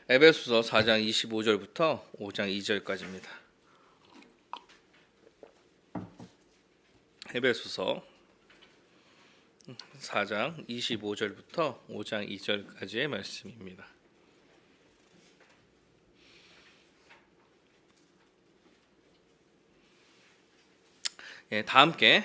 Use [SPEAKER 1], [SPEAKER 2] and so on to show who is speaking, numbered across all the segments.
[SPEAKER 1] 에베소서 4장 25절부터 5장 2절까지입니다. 에베소서 4장 25절부터 5장 2절까지의 말씀입니다. 다 함께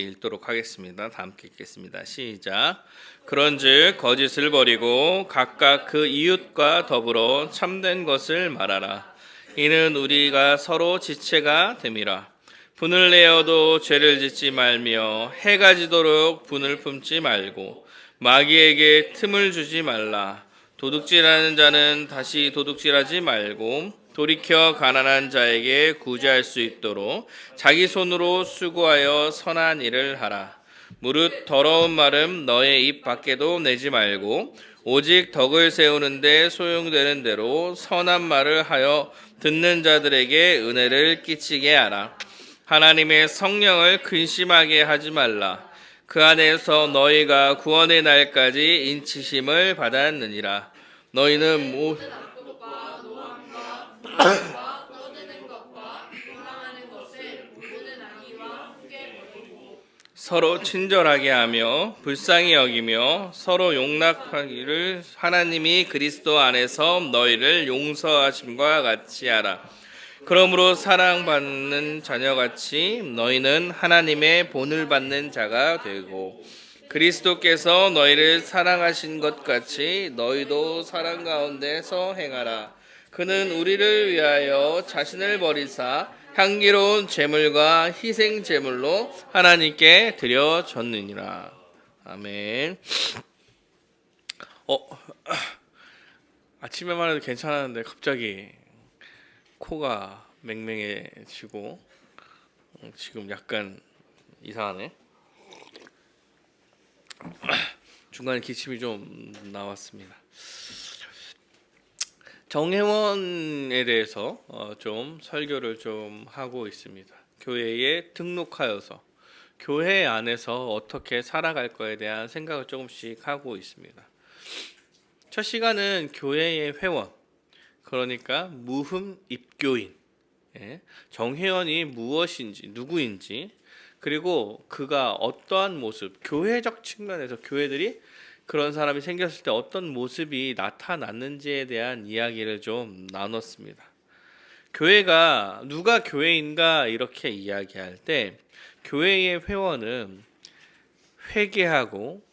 [SPEAKER 1] 읽도록 하겠습니다. 다 함께 읽겠습니다. 시작. 그런즉 거짓을 버리고 각각 그 이웃과 더불어 참된 것을 말하라. 이는 우리가 서로 지체가 됨이라. 분을 내어도 죄를 짓지 말며 해가 지도록 분을 품지 말고 마귀에게 틈을 주지 말라. 도둑질하는 자는 다시 도둑질하지 말고 돌이켜 가난한 자에게 구제할 수 있도록 자기 손으로 수고하여 선한 일을 하라. 무릇 더러운 말은 너의 입 밖에도 내지 말고 오직 덕을 세우는데 소용되는 대로 선한 말을 하여 듣는 자들에게 은혜를 끼치게 하라. 하나님의 성령을 근심하게 하지 말라. 그 안에서 너희가 구원의 날까지 인치심을 받았느니라. 너희는 서로 친절하게 하며 불쌍히 여기며 서로 용납하기를 하나님이 그리스도 안에서 너희를 용서하심과 같이 하라. 그러므로 사랑받는 자녀같이 너희는 하나님의 본을 받는 자가 되고 그리스도께서 너희를 사랑하신 것 같이 너희도 사랑 가운데서 행하라. 그는 우리를 위하여 자신을 버리사 향기로운 제물과 희생 제물로 하나님께 드려졌느니라. 아멘. 아침에만 해도 괜찮았는데 갑자기 코가 맹맹해지고 지금 약간 이상하네. 중간에 기침이 좀 나왔습니다. 정회원에 대해서 좀 설교를 좀 하고 있습니다. 교회에 등록하여서 교회 안에서 어떻게 살아갈 거에 대한 생각을 조금씩 하고 있습니다. 첫 시간은 교회의 회원, 그러니까 무흠 입교인, 정회원이 무엇인지 누구인지, 그리고 그가 어떠한 모습, 교회적 측면에서 교회들이 그런 사람이 생겼을 때 어떤 모습이 나타났는지에 대한 이야기를 좀 나눴습니다. 교회가 누가 교회인가 이렇게 이야기할 때 교회의 회원은 회개하고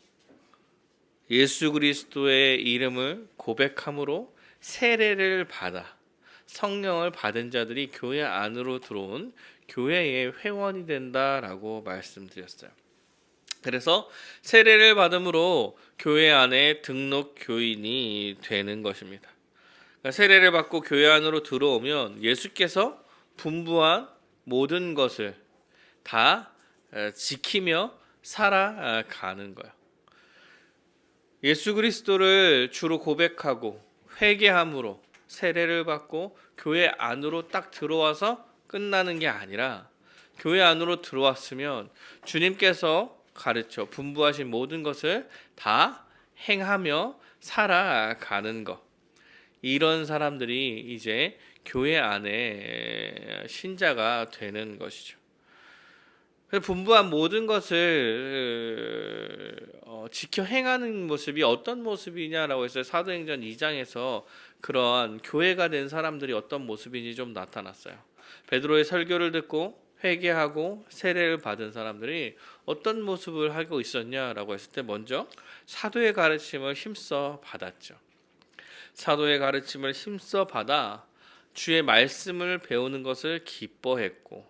[SPEAKER 1] 예수 그리스도의 이름을 고백함으로 세례를 받아 성령을 받은 자들이 교회 안으로 들어온 교회의 회원이 된다라고 말씀드렸어요. 그래서 세례를 받음으로 교회 안에 등록 교인이 되는 것입니다. 그러니까 세례를 받고 교회 안으로 들어오면 예수께서 분부한 모든 것을 다 지키며 살아가는 거예요. 예수 그리스도를 주로 고백하고 회개함으로 세례를 받고 교회 안으로 딱 들어와서 끝나는 게 아니라 교회 안으로 들어왔으면 주님께서 가르쳐 분부하신 모든 것을 다 행하며 살아가는 것. 이런 사람들이 이제 교회 안에 신자가 되는 것이죠. 분부한 모든 것을 지켜 행하는 모습이 어떤 모습이냐라고 해서 사도행전 2장에서 그러한 교회가 된 사람들이 어떤 모습인지 좀 나타났어요. 베드로의 설교를 듣고 회개하고 세례를 받은 사람들이 어떤 모습을 하고 있었냐라고 했을 때 먼저 사도의 가르침을 힘써 받았죠. 사도의 가르침을 힘써 받아 주의 말씀을 배우는 것을 기뻐했고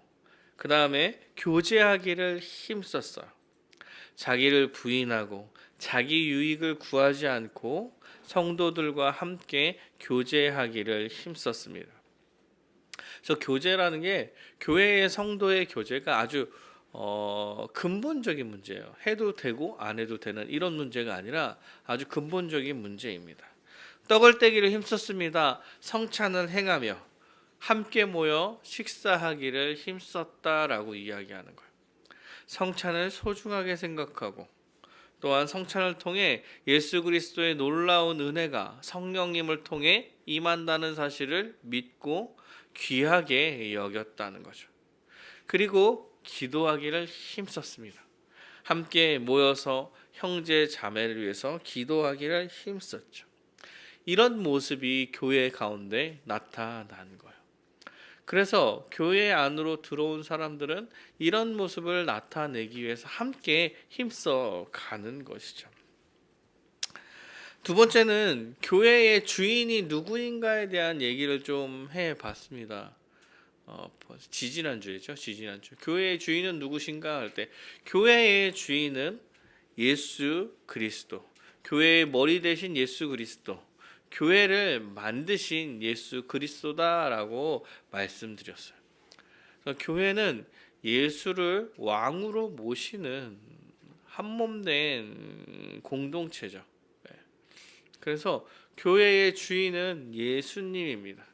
[SPEAKER 1] 그 다음에 교제하기를 힘썼어요. 자기를 부인하고 자기 유익을 구하지 않고 성도들과 함께 교제하기를 힘썼습니다. 그래서 교제라는 게 교회의 성도의 교제가 아주 근본적인 문제예요. 해도 되고 안 해도 되는 이런 문제가 아니라 아주 근본적인 문제입니다. 떡을 떼기를 힘썼습니다. 성찬을 행하며 함께 모여 식사하기를 힘썼다라고 이야기하는 거예요. 성찬을 소중하게 생각하고 또한 성찬을 통해 예수 그리스도의 놀라운 은혜가 성령님을 통해 임한다는 사실을 믿고 귀하게 여겼다는 거죠. 그리고 기도하기를 힘썼습니다. 함께 모여서 형제 자매를 위해서 기도하기를 힘썼죠. 이런 모습이 교회 가운데 나타난 거예요. 그래서 교회 안으로 들어온 사람들은 이런 모습을 나타내기 위해서 함께 힘써 가는 것이죠. 두 번째는 교회의 주인이 누구인가에 대한 얘기를 좀 해봤습니다. 지지난주죠. 교회의 주인은 누구신가 할 때 교회의 주인은 예수 그리스도, 교회의 머리 대신 예수 그리스도, 교회를 만드신 예수 그리스도다라고 말씀드렸어요. 그래서 교회는 예수를 왕으로 모시는 한몸된 공동체죠. 그래서 교회의 주인은 예수님입니다.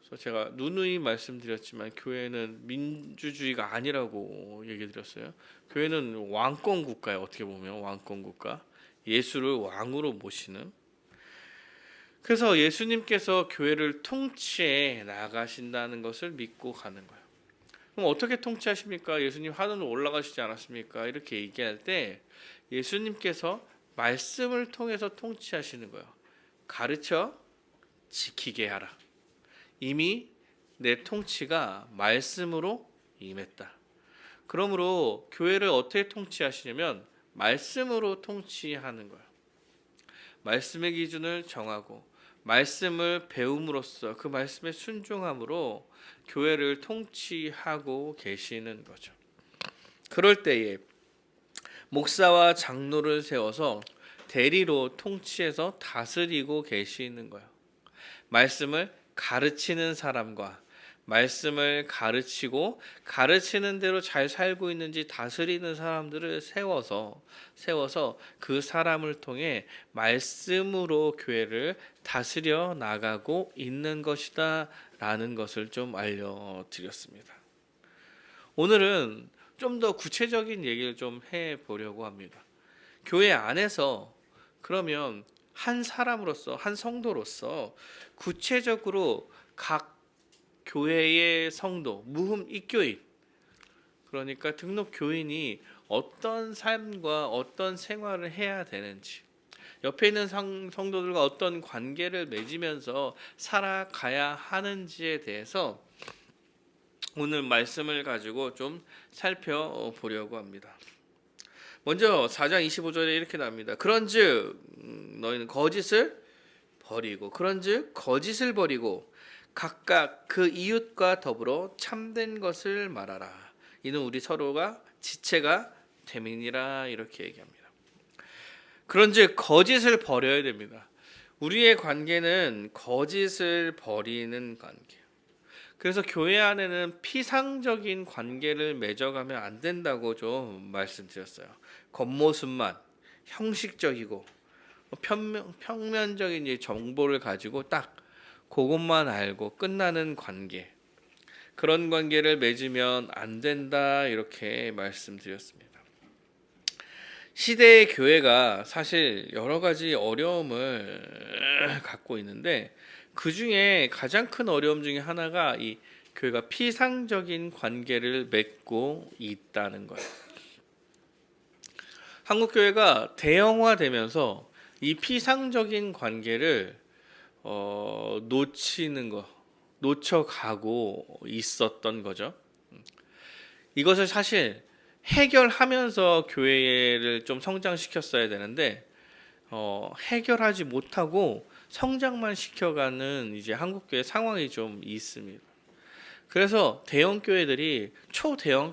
[SPEAKER 1] 그래서 제가 누누이 말씀드렸지만 교회는 민주주의가 아니라고 얘기 드렸어요. 교회는 왕권 국가예요. 어떻게 보면 왕권 국가. 예수를 왕으로 모시는. 그래서 예수님께서 교회를 통치해 나가신다는 것을 믿고 가는 거예요. 그럼 어떻게 통치하십니까? 예수님 하늘로 올라가시지 않았습니까? 이렇게 얘기할 때 예수님께서 말씀을 통해서 통치하시는 거예요. 가르쳐 지키게 하라. 이미 내 통치가 말씀으로 임했다. 그러므로 교회를 어떻게 통치하시냐면 말씀으로 통치하는 거예요. 말씀의 기준을 정하고 말씀을 배움으로써 그 말씀에 순종함으로 교회를 통치하고 계시는 거죠. 그럴 때에 목사와 장로를 세워서 대리로 통치해서 다스리고 계시는 거예요. 말씀을 가르치는 사람과 말씀을 가르치고 가르치는 대로 잘 살고 있는지 다스리는 사람들을 세워서 그 사람을 통해 말씀으로 교회를 다스려 나가고 있는 것이다 라는 것을 좀 알려드렸습니다. 오늘은 좀 더 구체적인 얘기를 좀 해보려고 합니다. 교회 안에서 그러면 한 사람으로서 한 성도로서 구체적으로 각 교회의 성도, 무흠 입교인, 그러니까 등록 교인이 어떤 삶과 어떤 생활을 해야 되는지, 옆에 있는 성도들과 어떤 관계를 맺으면서 살아가야 하는지에 대해서 오늘 말씀을 가지고 좀 살펴보려고 합니다. 먼저 4장 25절에 이렇게 나옵니다. 그런즉 너희는 거짓을 버리고 각각 그 이웃과 더불어 참된 것을 말하라. 이는 우리 서로가 지체가 됨이니라. 이렇게 얘기합니다. 그런즉 거짓을 버려야 됩니다. 우리의 관계는 거짓을 버리는 관계예요. 그래서 교회 안에는 피상적인 관계를 맺어가면 안 된다고 좀 말씀드렸어요. 겉모습만 형식적이고 평면적인 정보를 가지고 딱 그것만 알고 끝나는 관계, 그런 관계를 맺으면 안 된다 이렇게 말씀드렸습니다. 시대의 교회가 사실 여러 가지 어려움을 갖고 있는데 그 중에 가장 큰 어려움 중에 하나가 이 교회가 피상적인 관계를 맺고 있다는 거예요. 한국 교회가 대형화되면서 이 피상적인 관계를 놓쳐가고 있었던 거죠. 이것을 사실 해결하면서 교회를 좀 성장시켰어야 되는데 해결하지 못하고 성장만 시켜가는 이제 한국 교회 상황이 좀 있습니다. 그래서 초대형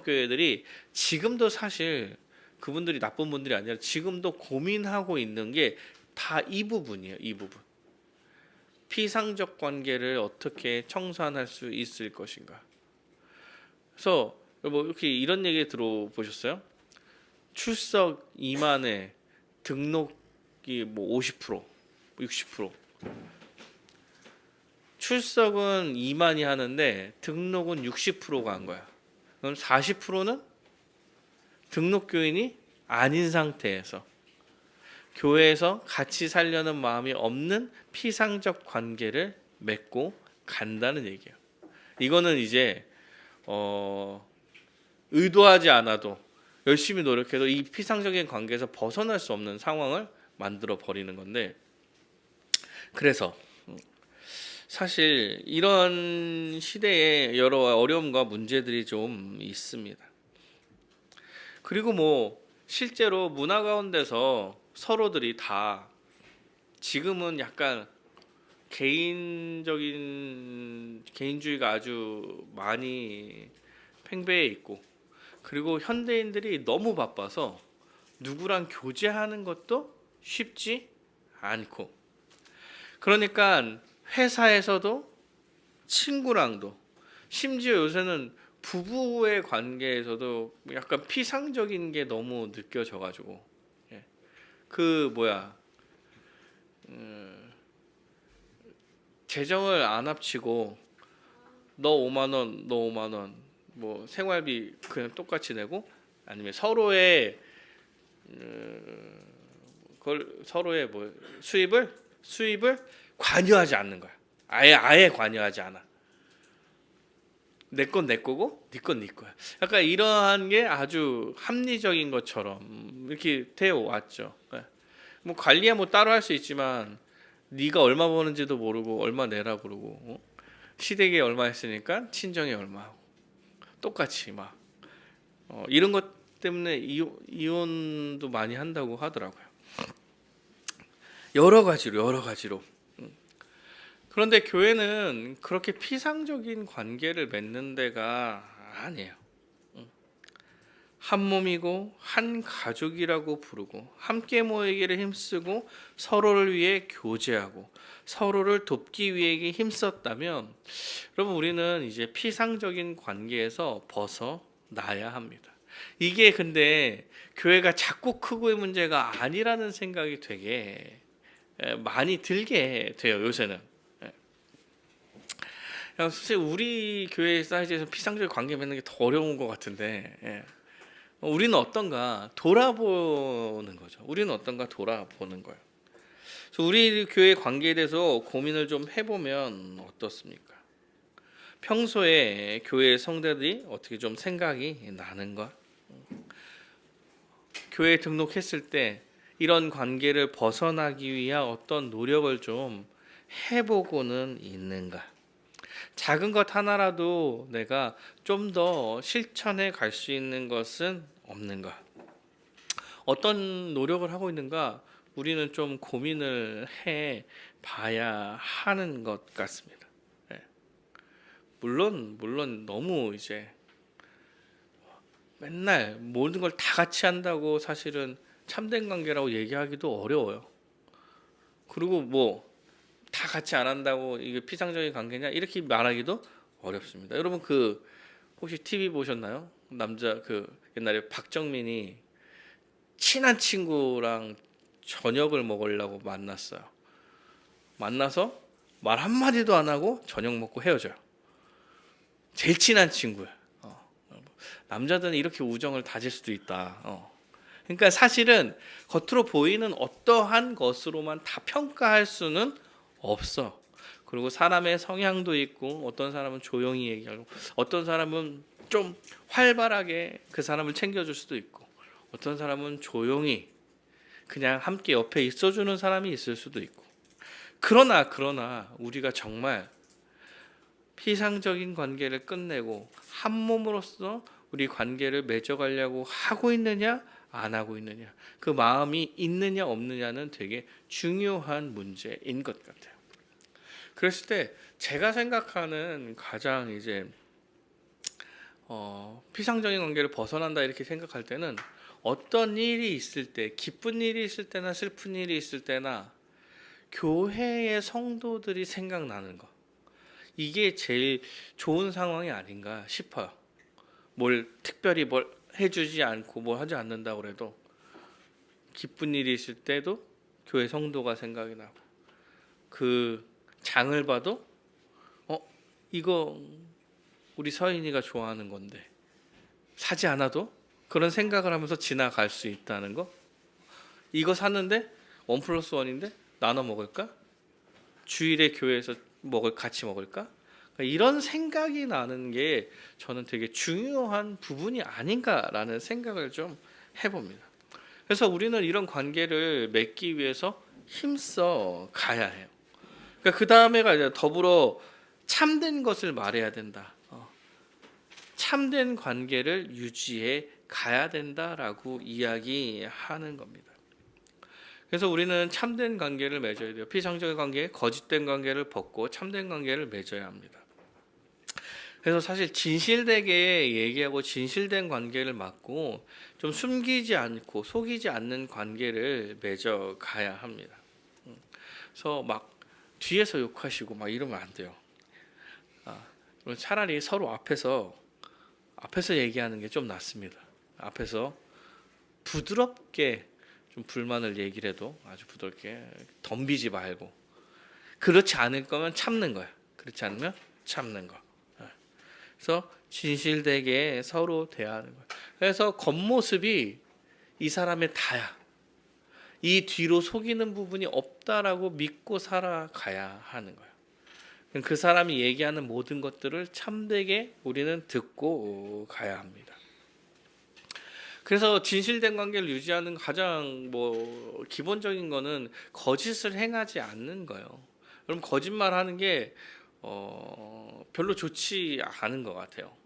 [SPEAKER 1] 교회들이 지금도 사실 그분들이 나쁜 분들이 아니라 지금도 고민하고 있는 게 다 이 부분이에요. 이 부분. 피상적 관계를 어떻게 청산할 수 있을 것인가. 그래서 뭐 이렇게 이런 얘기 들어보셨어요? 출석 2만에 등록이 뭐 50%, 60%. 출석은 2만이 하는데 등록은 60%가 한 거야. 그럼 40%는 등록 교인이 아닌 상태에서 교회에서 같이 살려는 마음이 없는 피상적 관계를 맺고 간다는 얘기예요. 이거는 이제 의도하지 않아도 열심히 노력해도 이 피상적인 관계에서 벗어날 수 없는 상황을 만들어 버리는 건데, 그래서 사실 이런 시대에 여러 어려움과 문제들이 좀 있습니다. 그리고 뭐 실제로 문화 가운데서 서로들이 다 지금은 약간 개인주의가 아주 많이 팽배해 있고, 그리고 현대인들이 너무 바빠서 누구랑 교제하는 것도 쉽지 않고, 그러니까 회사에서도 친구랑도, 심지어 요새는 부부의 관계에서도 약간 피상적인 게 너무 느껴져가지고, 그 뭐야, 재정을 안 합치고 너 5만 원, 너 5만 원, 뭐 생활비 그냥 똑같이 내고, 아니면 서로의 그걸 서로의 뭐 수입을 관여하지 않는 거야. 아예 관여하지 않아. 내 건 내 거고 네 건 네 거야. 약간 이러한 게 아주 합리적인 것처럼 이렇게 되어 왔죠. 뭐 관리야 뭐 따로 할 수 있지만 네가 얼마 버는지도 모르고 얼마 내라 그러고, 시댁에 얼마 했으니까 친정에 얼마 하고 똑같이 막 이런 것 때문에 이혼도 많이 한다고 하더라고요. 여러 가지로. 그런데 교회는 그렇게 피상적인 관계를 맺는 데가 아니에요. 한 몸이고 한 가족이라고 부르고, 함께 모이기를 힘쓰고 서로를 위해 교제하고 서로를 돕기 위해 힘썼다면, 여러분 우리는 이제 피상적인 관계에서 벗어나야 합니다. 이게 근데 교회가 작고 크고의 문제가 아니라는 생각이 되게 많이 들게 돼요, 요새는. 사실 우리 교회 사이즈에서 피상적인 관계 맺는 게 더 어려운 것 같은데, 우리는 어떤가 돌아보는 거죠. 우리는 어떤가 돌아보는 거예요. 그래서 우리 교회 관계에 대해서 고민을 좀 해보면 어떻습니까? 평소에 교회 성도들이 어떻게 좀 생각이 나는가? 교회에 등록했을 때 이런 관계를 벗어나기 위한 어떤 노력을 좀 해보고는 있는가? 작은 것 하나라도 내가 좀 더 실천해 갈 수 있는 것은 없는가? 어떤 노력을 하고 있는가? 우리는 좀 고민을 해 봐야 하는 것 같습니다. 물론 너무 이제 맨날 모든 걸 다 같이 한다고 사실은 참된 관계라고 얘기하기도 어려워요. 그리고 뭐 다 같이 안 한다고 이게 피상적인 관계냐 이렇게 말하기도 어렵습니다. 여러분 그 혹시 TV 보셨나요? 남자 그 옛날에 박정민이 친한 친구랑 저녁을 먹으려고 만났어요. 만나서 말 한마디도 안 하고 저녁 먹고 헤어져요. 제일 친한 친구야. 남자들은 이렇게 우정을 다질 수도 있다. 그러니까 사실은 겉으로 보이는 어떠한 것으로만 다 평가할 수는 없어. 그리고 사람의 성향도 있고, 어떤 사람은 조용히 얘기하고, 어떤 사람은 좀 활발하게 그 사람을 챙겨줄 수도 있고, 어떤 사람은 조용히 그냥 함께 옆에 있어주는 사람이 있을 수도 있고. 그러나 우리가 정말 피상적인 관계를 끝내고 한 몸으로서 우리 관계를 맺어가려고 하고 있느냐 안 하고 있느냐, 그 마음이 있느냐 없느냐는 되게 중요한 문제인 것 같아요. 그랬을 때 제가 생각하는 가장 이제 피상적인 관계를 벗어난다 이렇게 생각할 때는, 어떤 일이 있을 때, 기쁜 일이 있을 때나 슬픈 일이 있을 때나 교회의 성도들이 생각나는 거, 이게 제일 좋은 상황이 아닌가 싶어요. 특별히 뭘 해주지 않고 뭘 하지 않는다고 해도 기쁜 일이 있을 때도 교회 성도가 생각이 나고, 그 장을 봐도 이거 우리 서인이가 좋아하는 건데 사지 않아도 그런 생각을 하면서 지나갈 수 있다는 거, 이거 샀는데 원 플러스 원인데 나눠 먹을까? 주일에 교회에서 같이 먹을까? 그러니까 이런 생각이 나는 게 저는 되게 중요한 부분이 아닌가라는 생각을 좀 해봅니다. 그래서 우리는 이런 관계를 맺기 위해서 힘써 가야 해요. 그러니까 그 다음에가 이제 더불어 참된 것을 말해야 된다. 참된 관계를 유지해 가야 된다라고 이야기하는 겁니다. 그래서 우리는 참된 관계를 맺어야 돼요. 피상적인 관계, 거짓된 관계를 벗고 참된 관계를 맺어야 합니다. 그래서 사실 진실되게 얘기하고 진실된 관계를 맺고 좀 숨기지 않고 속이지 않는 관계를 맺어 가야 합니다. 그래서 막 뒤에서 욕하시고 막 이러면 안 돼요. 차라리 서로 앞에서 얘기하는 게 좀 낫습니다. 앞에서 부드럽게 좀 불만을 얘기를 해도 아주 부드럽게 덤비지 말고, 그렇지 않을 거면 참는 거야. 그렇지 않으면 참는 거. 그래서 진실되게 서로 대하는 거야. 그래서 겉모습이 이 사람의 다야. 이 뒤로 속이는 부분이 없다라고 믿고 살아가야 하는 거야. 그 사람이 얘기하는 모든 것들을 참되게 우리는 듣고 가야 합니다. 그래서 진실된 관계를 유지하는 가장 기본적인 거는 거짓을 행하지 않는 거예요. 그럼 거짓말하는 게 별로 좋지 않은 것 같아요.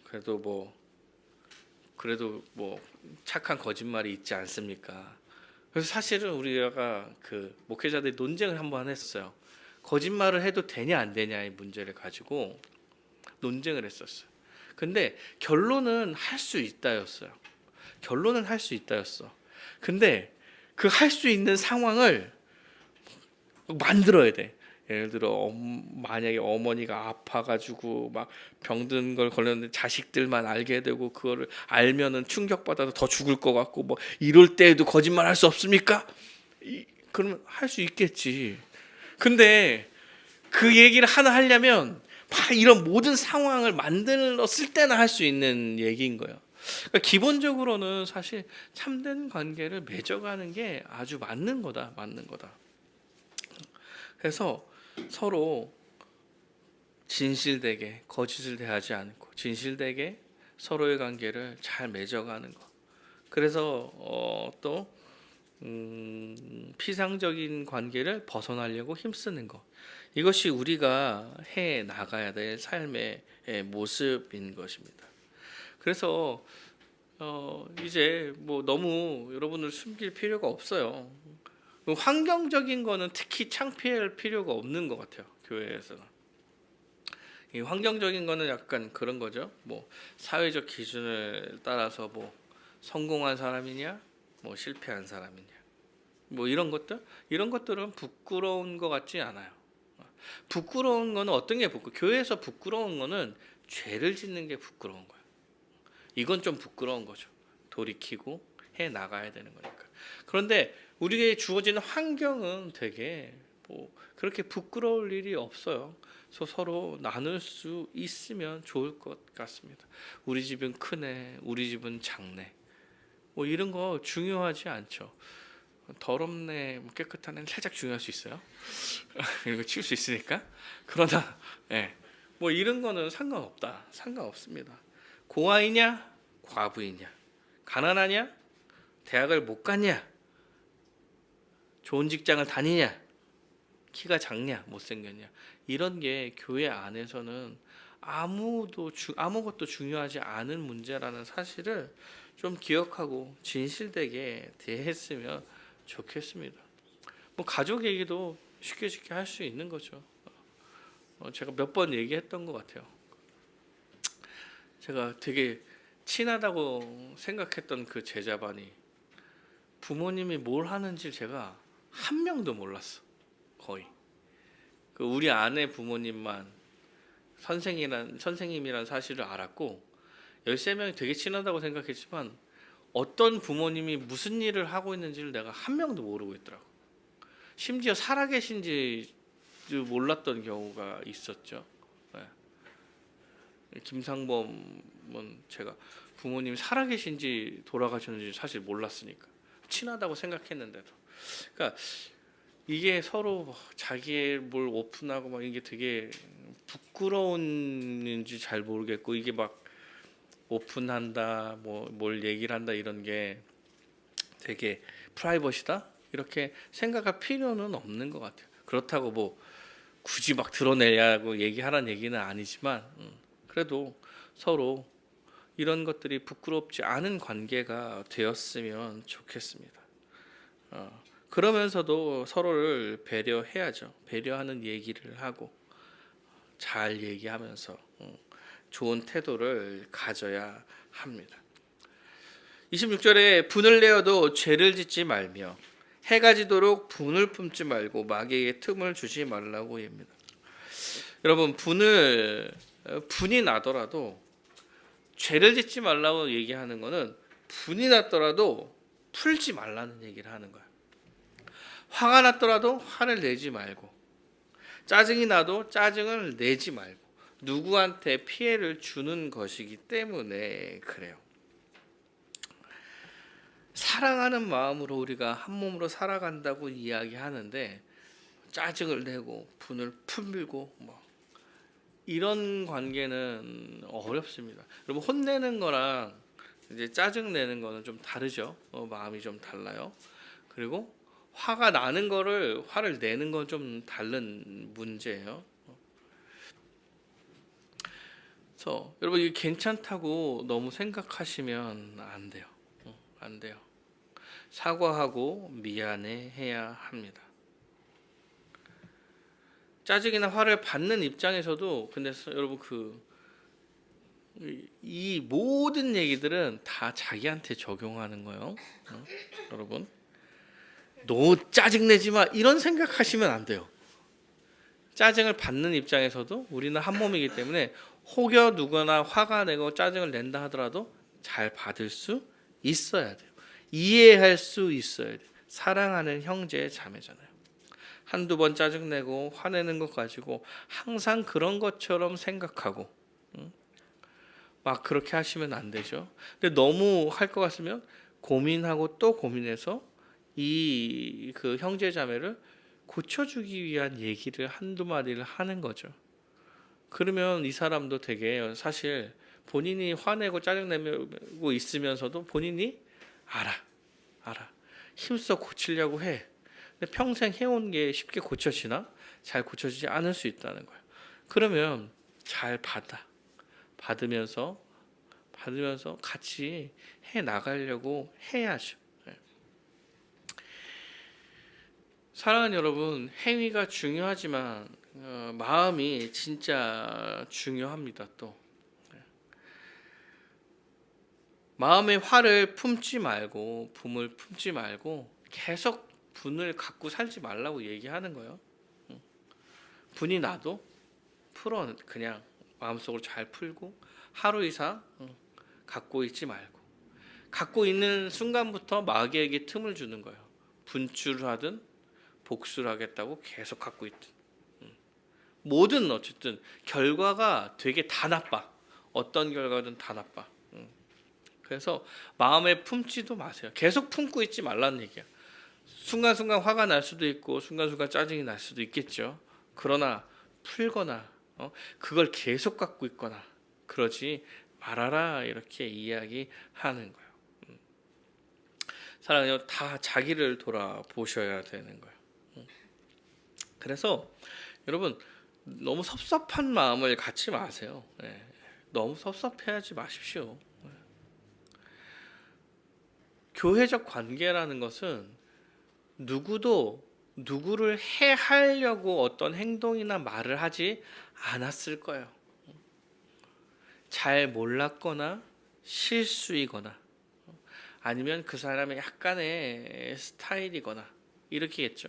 [SPEAKER 1] 그래도 착한 거짓말이 있지 않습니까? 그래서 사실은 우리가 그 목회자들이 논쟁을 한번 했어요. 거짓말을 해도 되냐 안 되냐의 문제를 가지고 논쟁을 했었어요. 근데 결론은 할 수 있다였어요. 결론은 할 수 있다였어. 근데 그 할 수 있는 상황을 만들어야 돼. 예를 들어 만약에 어머니가 아파가지고 막 병든 걸 걸렸는데 자식들만 알게 되고 그거를 알면은 충격받아서 더 죽을 것 같고 이럴 때에도 거짓말 할 수 없습니까? 그러면 할 수 있겠지. 근데 그 얘기를 하나 하려면 이런 모든 상황을 만들었을 때나 할 수 있는 얘기인 거예요. 그러니까 기본적으로는 사실 참된 관계를 맺어가는 게 아주 맞는 거다. 그래서 서로 진실되게 거짓을 대하지 않고 진실되게 서로의 관계를 잘 맺어가는 것. 그래서 또 피상적인 관계를 벗어나려고 힘쓰는 것. 이것이 우리가 해 나가야 될 삶의 모습인 것입니다. 그래서 이제 너무 여러분을 숨길 필요가 없어요. 환경적인 거는 특히 창피할 필요가 없는 것 같아요. 교회에서는. 이 환경적인 거는 약간 그런 거죠. 사회적 기준을 따라서 성공한 사람이냐, 실패한 사람이냐, 이런 것들은 부끄러운 것 같지 않아요. 부끄러운 거는 어떤 게 교회에서 부끄러운 거는 죄를 짓는 게 부끄러운 거예요. 이건 좀 부끄러운 거죠. 돌이키고 해 나가야 되는 거니까. 그런데 우리에게 주어지는 환경은 되게 그렇게 부끄러울 일이 없어요. 그래서 서로 나눌 수 있으면 좋을 것 같습니다. 우리 집은 크네, 우리 집은 작네. 이런 거 중요하지 않죠. 더럽네, 깨끗하네 살짝 중요할 수 있어요. 이런 거 치울 수 있으니까. 그러나 이런 거는 상관없습니다. 고아이냐, 과부이냐, 가난하냐, 대학을 못 갔냐, 좋은 직장을 다니냐, 키가 작냐, 못생겼냐, 이런 게 교회 안에서는 아무것도 중요하지 않은 문제라는 사실을 좀 기억하고 진실되게 대했으면 좋겠습니다. 가족 얘기도 쉽게 할 수 있는 거죠. 제가 몇 번 얘기했던 것 같아요. 제가 되게 친하다고 생각했던 그 제자반이 부모님이 뭘 하는지 제가 한 명도 몰랐어. 거의. 우리 아내 부모님만 선생님이란 사실을 알았고 13명이 되게 친하다고 생각했지만 어떤 부모님이 무슨 일을 하고 있는지를 내가 한 명도 모르고 있더라고. 심지어 살아계신지 몰랐던 경우가 있었죠. 김상범은 제가 부모님이 살아계신지 돌아가셨는지 사실 몰랐으니까 친하다고 생각했는데도. 그러니까 이게 서로 자기의 뭘 오픈하고 막 이게 되게 부끄러운지 잘 모르겠고, 이게 막 오픈한다, 뭐 뭘 얘기를 한다 이런 게 되게 프라이버시다 이렇게 생각할 필요는 없는 것 같아요. 그렇다고 뭐 굳이 막 드러내려고 얘기하라는 얘기는 아니지만, 그래도 서로 이런 것들이 부끄럽지 않은 관계가 되었으면 좋겠습니다. 그러면서도 서로를 배려해야죠. 배려하는 얘기를 하고 잘 얘기하면서 좋은 태도를 가져야 합니다. 26절에 분을 내어도 죄를 짓지 말며 해가 지도록 분을 품지 말고 마귀에게 틈을 주지 말라고 합니다. 여러분, 분이 나더라도 죄를 짓지 말라고 얘기하는 거는 분이 났더라도 풀지 말라는 얘기를 하는 거예요. 화가 났더라도 화를 내지 말고, 짜증이 나도 짜증을 내지 말고, 누구한테 피해를 주는 것이기 때문에 그래요. 사랑하는 마음으로 우리가 한 몸으로 살아간다고 이야기하는데, 짜증을 내고 분을 품밀고 뭐 이런 관계는 어렵습니다. 여러분, 혼내는 거랑 이제 짜증 내는 거는 좀 다르죠. 마음이 좀 달라요. 그리고 화가 나는 거를 화를 내는 건 좀 다른 문제예요. 그래서 여러분, 이게 괜찮다고 너무 생각하시면 안 돼요. 안 돼요. 사과하고 미안해 해야 합니다. 짜증이나 화를 받는 입장에서도 근데 여러분, 이 모든 얘기들은 다 자기한테 적용하는 거예요. 여러분, 너 짜증내지 마 이런 생각하시면 안 돼요. 짜증을 받는 입장에서도 우리는 한 몸이기 때문에 혹여 누구나 화가 내고 짜증을 낸다 하더라도 잘 받을 수 있어야 돼요. 이해할 수 있어야 돼요. 사랑하는 형제 자매잖아요. 한두 번 짜증내고 화내는 것 가지고 항상 그런 것처럼 생각하고 막 그렇게 하시면 안 되죠. 근데 너무 할 것 같으면 고민하고 또 고민해서 이 형제 자매를 고쳐주기 위한 얘기를 한두 마디를 하는 거죠. 그러면 이 사람도 되게 사실 본인이 화내고 짜증내고 있으면서도 본인이 알아. 힘써 고치려고 해. 근데 평생 해온 게 쉽게 고쳐지나? 잘 고쳐지지 않을 수 있다는 거예요. 그러면 잘 받으면서 같이 해 나가려고 해야죠. 사랑하는 여러분, 행위가 중요하지만 마음이 진짜 중요합니다. 또 마음의 화를 품지 말고 분을 품지 말고 계속 분을 갖고 살지 말라고 얘기하는 거예요. 분이 나도 풀어, 그냥 마음속으로 잘 풀고 하루 이상 갖고 있지 말고, 갖고 있는 순간부터 마귀에게 틈을 주는 거예요. 분출을 하든 복수를 하겠다고 계속 갖고 있든, 뭐든 어쨌든 결과가 되게 다 나빠. 어떤 결과든 다 나빠. 그래서 마음에 품지도 마세요. 계속 품고 있지 말라는 얘기야. 순간순간 화가 날 수도 있고 순간순간 짜증이 날 수도 있겠죠. 그러나 풀거나 그걸 계속 갖고 있거나 그러지 말아라, 이렇게 이야기하는 거예요. 사랑해요. 다 자기를 돌아보셔야 되는 거예요. 그래서 여러분, 너무 섭섭한 마음을 갖지 마세요. 너무 섭섭해하지 마십시오. 교회적 관계라는 것은 누구도 누구를 해하려고 어떤 행동이나 말을 하지 않았을 거예요. 잘 몰랐거나 실수이거나 아니면 그 사람의 약간의 스타일이거나 이렇게겠죠.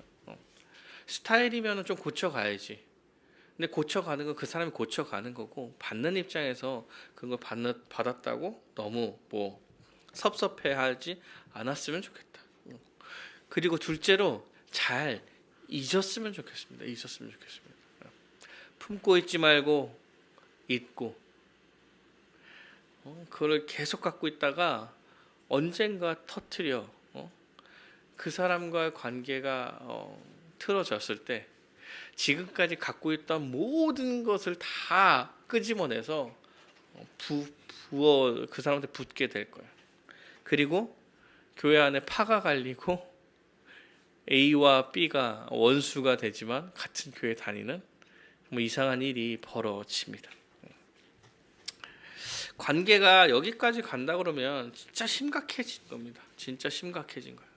[SPEAKER 1] 스타일이면 좀 고쳐가야지. 근데 고쳐가는 건 그 사람이 고쳐가는 거고, 받는 입장에서 그걸 받았다고 너무 뭐 섭섭해하지 않았으면 좋겠다. 그리고 둘째로 잘 잊었으면 좋겠습니다. 품고 있지 말고 잊고, 그걸 계속 갖고 있다가 언젠가 터트려 그 사람과의 관계가 틀어졌을 때 지금까지 갖고 있던 모든 것을 다 끄집어내서 부어 그 사람한테 붓게 될 거예요. 그리고 교회 안에 파가 갈리고 A와 B가 원수가 되지만 같은 교회 다니는 뭐 이상한 일이 벌어집니다. 관계가 여기까지 간다 그러면 진짜 심각해진 겁니다. 진짜 심각해진 거예요.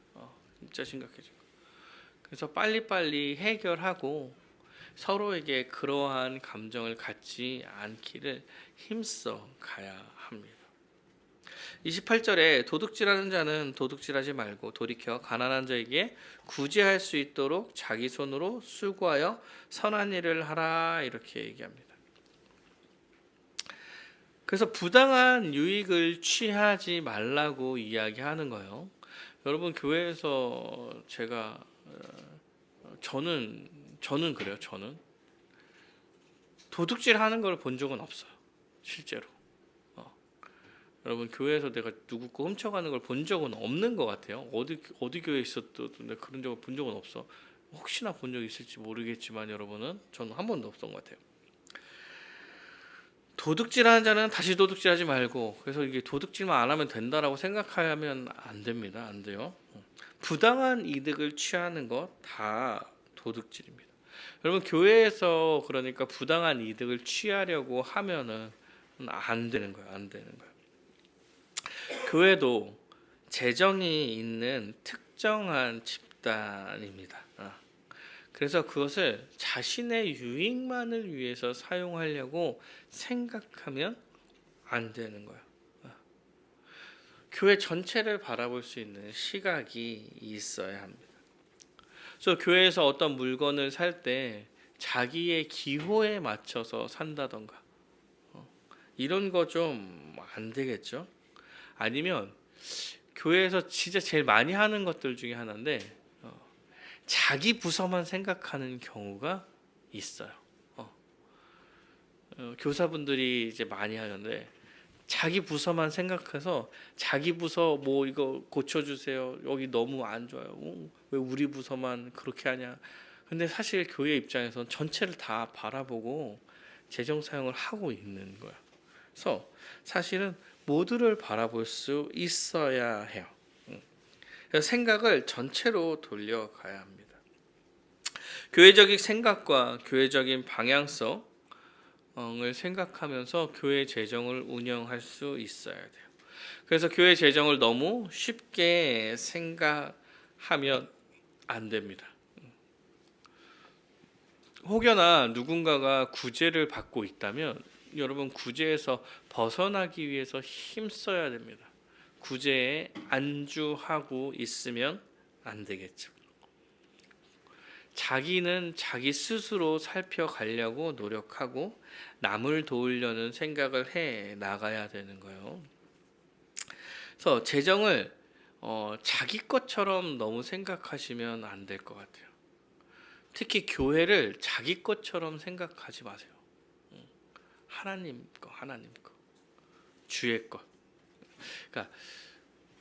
[SPEAKER 1] 진짜 심각해진 거예요. 그래서 빨리빨리 해결하고 서로에게 그러한 감정을 갖지 않기를 힘써 가야 합니다. 28절에 도둑질하는 자는 도둑질하지 말고 돌이켜 가난한 자에게 구제할 수 있도록 자기 손으로 수고하여 선한 일을 하라 이렇게 얘기합니다. 그래서 부당한 유익을 취하지 말라고 이야기하는 거예요. 여러분 교회에서 제가 저는 그래요. 저는 도둑질하는 걸 본 적은 없어요. 실제로. 여러분 교회에서 내가 누구 거 훔쳐가는 걸 본 적은 없는 것 같아요. 어디 교회에 있었도 내가 그런 적을 본 적은 없어. 혹시나 본 적 있을지 모르겠지만 여러분은 저는 한 번도 없던 것 같아요. 도둑질하는 자는 다시 도둑질하지 말고 그래서 이게 도둑질만 안 하면 된다라고 생각하면 안 됩니다. 안 돼요. 부당한 이득을 취하는 것 다 도둑질입니다. 여러분 교회에서 그러니까 부당한 이득을 취하려고 하면은 안 되는 거예요. 안 되는 거예요. 교회도 재정이 있는 특정한 집단입니다. 그래서 그것을 자신의 유익만을 위해서 사용하려고 생각하면 안 되는 거예요. 교회 전체를 바라볼 수 있는 시각이 있어야 합니다. 그래서 교회에서 어떤 물건을 살 때 자기의 기호에 맞춰서 산다던가 이런 거 좀 안 되겠죠? 아니면 교회에서 진짜 제일 많이 하는 것들 중에 하나인데 자기 부서만 생각하는 경우가 있어요. 교사분들이 이제 많이 하는데 자기 부서만 생각해서 자기 부서 뭐 이거 고쳐주세요. 여기 너무 안 좋아요. 왜 우리 부서만 그렇게 하냐. 근데 사실 교회 입장에서는 전체를 다 바라보고 재정 사용을 하고 있는 거예요. 그래서 사실은 모두를 바라볼 수 있어야 해요. 그래서 생각을 전체로 돌려가야 합니다. 교회적인 생각과 교회적인 방향성을 생각하면서 교회 재정을 운영할 수 있어야 돼요. 그래서 교회 재정을 너무 쉽게 생각하면 안 됩니다. 혹여나 누군가가 구제를 받고 있다면 여러분 구제에서 벗어나기 위해서 힘써야 됩니다. 구제에 안주하고 있으면 안 되겠죠. 자기는 자기 스스로 살펴가려고 노력하고 남을 도우려는 생각을 해 나가야 되는 거예요. 그래서 재정을 자기 것처럼 너무 생각하시면 안 될 것 같아요. 특히 교회를 자기 것처럼 생각하지 마세요. 하나님 거, 주의 것. 그러니까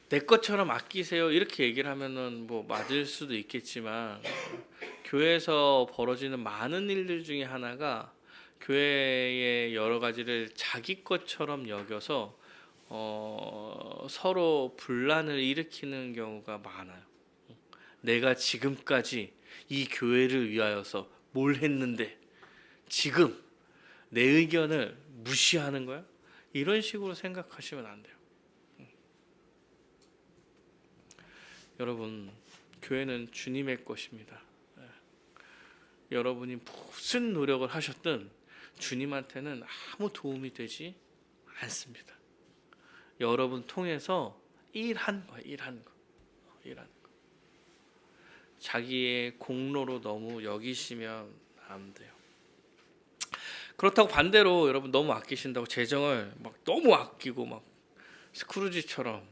[SPEAKER 1] 내 것처럼 아끼세요 이렇게 얘기를 하면은 뭐 맞을 수도 있겠지만 교회에서 벌어지는 많은 일들 중에 하나가 교회의 여러 가지를 자기 것처럼 여겨서 서로 분란을 일으키는 경우가 많아요. 내가 지금까지 이 교회를 위하여서 뭘 했는데 지금 내 의견을 무시하는 거야? 이런 식으로 생각하시면 안 돼요. 여러분, 교회는 주님의 것입니다. 여러분이 무슨 노력을 하셨든 주님한테는 아무 도움이 되지 않습니다. 여러분 통해서 일한 거. 자기의 공로로 너무 여기시면 안 돼요. 그렇다고 반대로 여러분 너무 아끼신다고 재정을 막 너무 아끼고 막 스크루지처럼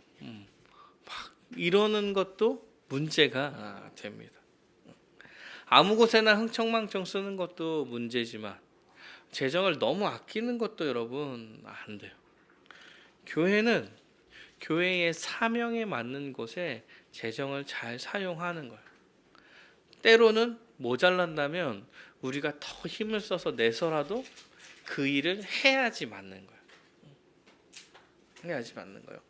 [SPEAKER 1] 막 이러는 것도 문제가 됩니다. 아무 곳에나 흥청망청 쓰는 것도 문제지만 재정을 너무 아끼는 것도 여러분 안 돼요. 교회는 교회의 사명에 맞는 곳에 재정을 잘 사용하는 거예요. 때로는 모자란다면 우리가 더 힘을 써서 내서라도 그 일을 해야지 맞는 거예요. 해야지 맞는 거예요.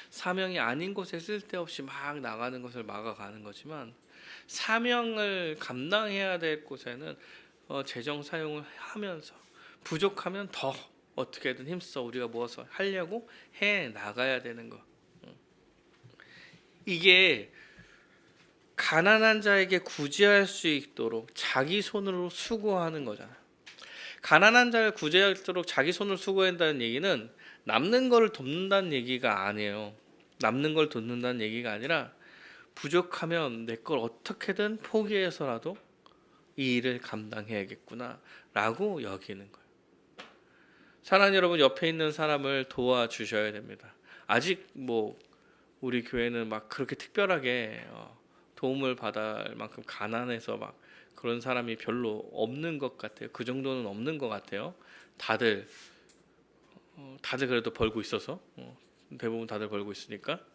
[SPEAKER 1] 사명이 아닌 곳에 쓸데없이 막 나가는 것을 막아가는 거지만, 사명을 감당해야 될 곳에는 재정 사용을 하면서 부족하면 더 어떻게든 힘써 우리가 모아서 하려고 해 나가야 되는 거. 이게 가난한 자에게 구제할 수 있도록 자기 손으로 수고하는 거잖아요. 가난한 자를 구제하도록 자기 손을 수고한다는 얘기는 남는 걸 돕는다는 얘기가 아니에요. 남는 걸 돕는다는 얘기가 아니라 부족하면 내 걸 어떻게든 포기해서라도 이 일을 감당해야겠구나 라고 여기는 거예요. 사랑하는 여러분, 옆에 있는 사람을 도와주셔야 됩니다. 아직 우리 교회는 막 그렇게 특별하게 도움을 받을 만큼 가난해서 막 그런 사람이 별로 없는 것 같아요. 그 정도는 없는 것 같아요. 다들 그래도 벌고 있어서 대부분 다들 벌고 있으니까.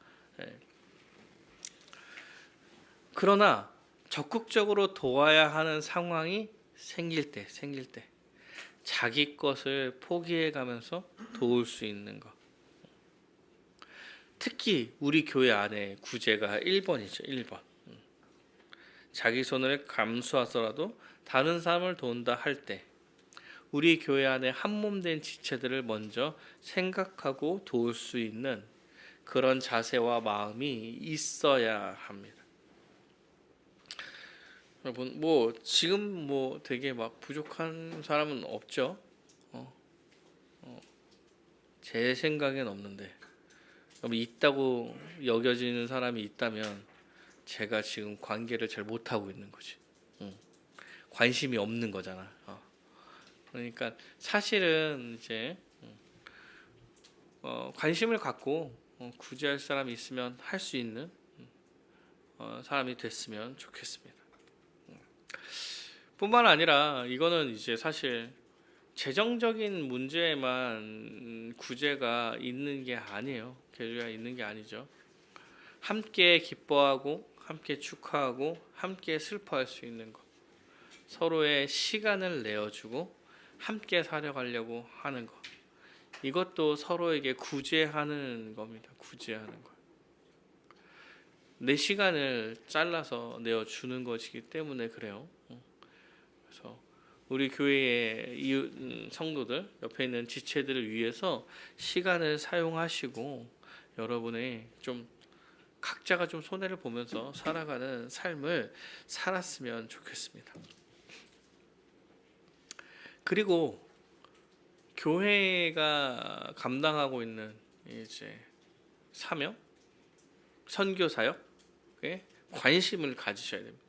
[SPEAKER 1] 그러나 적극적으로 도와야 하는 상황이 생길 때 자기 것을 포기해가면서 도울 수 있는 것. 특히 우리 교회 안에 구제가 1번이죠. 1번. 자기 손을 감수하더라도 다른 사람을 도운다 할 때 우리 교회 안에 한몸된 지체들을 먼저 생각하고 도울 수 있는 그런 자세와 마음이 있어야 합니다. 여러분, 지금 되게 막 부족한 사람은 없죠. 제 생각엔 없는데, 있다고 여겨지는 사람이 있다면 제가 지금 관계를 잘 못하고 있는 거지. 관심이 없는 거잖아. 그러니까 사실은 이제 관심을 갖고 구제할 사람이 있으면 할 수 있는 사람이 됐으면 좋겠습니다. 뿐만 아니라 이거는 이제 사실 재정적인 문제에만 구제가 있는 게 아니에요. 구제가 있는 게 아니죠. 함께 기뻐하고 함께 축하하고 함께 슬퍼할 수 있는 것, 서로의 시간을 내어주고 함께 살아가려고 하는 것, 이것도 서로에게 구제하는 겁니다. 구제하는 것. 내 시간을 잘라서 내어주는 것이기 때문에 그래요. 그래서 우리 교회의 이웃 성도들, 옆에 있는 지체들을 위해서 시간을 사용하시고 여러분의 좀 각자가 좀 손해를 보면서 살아가는 삶을 살았으면 좋겠습니다. 그리고 교회가 감당하고 있는 이제 사명, 선교 사역에 관심을 가지셔야 됩니다.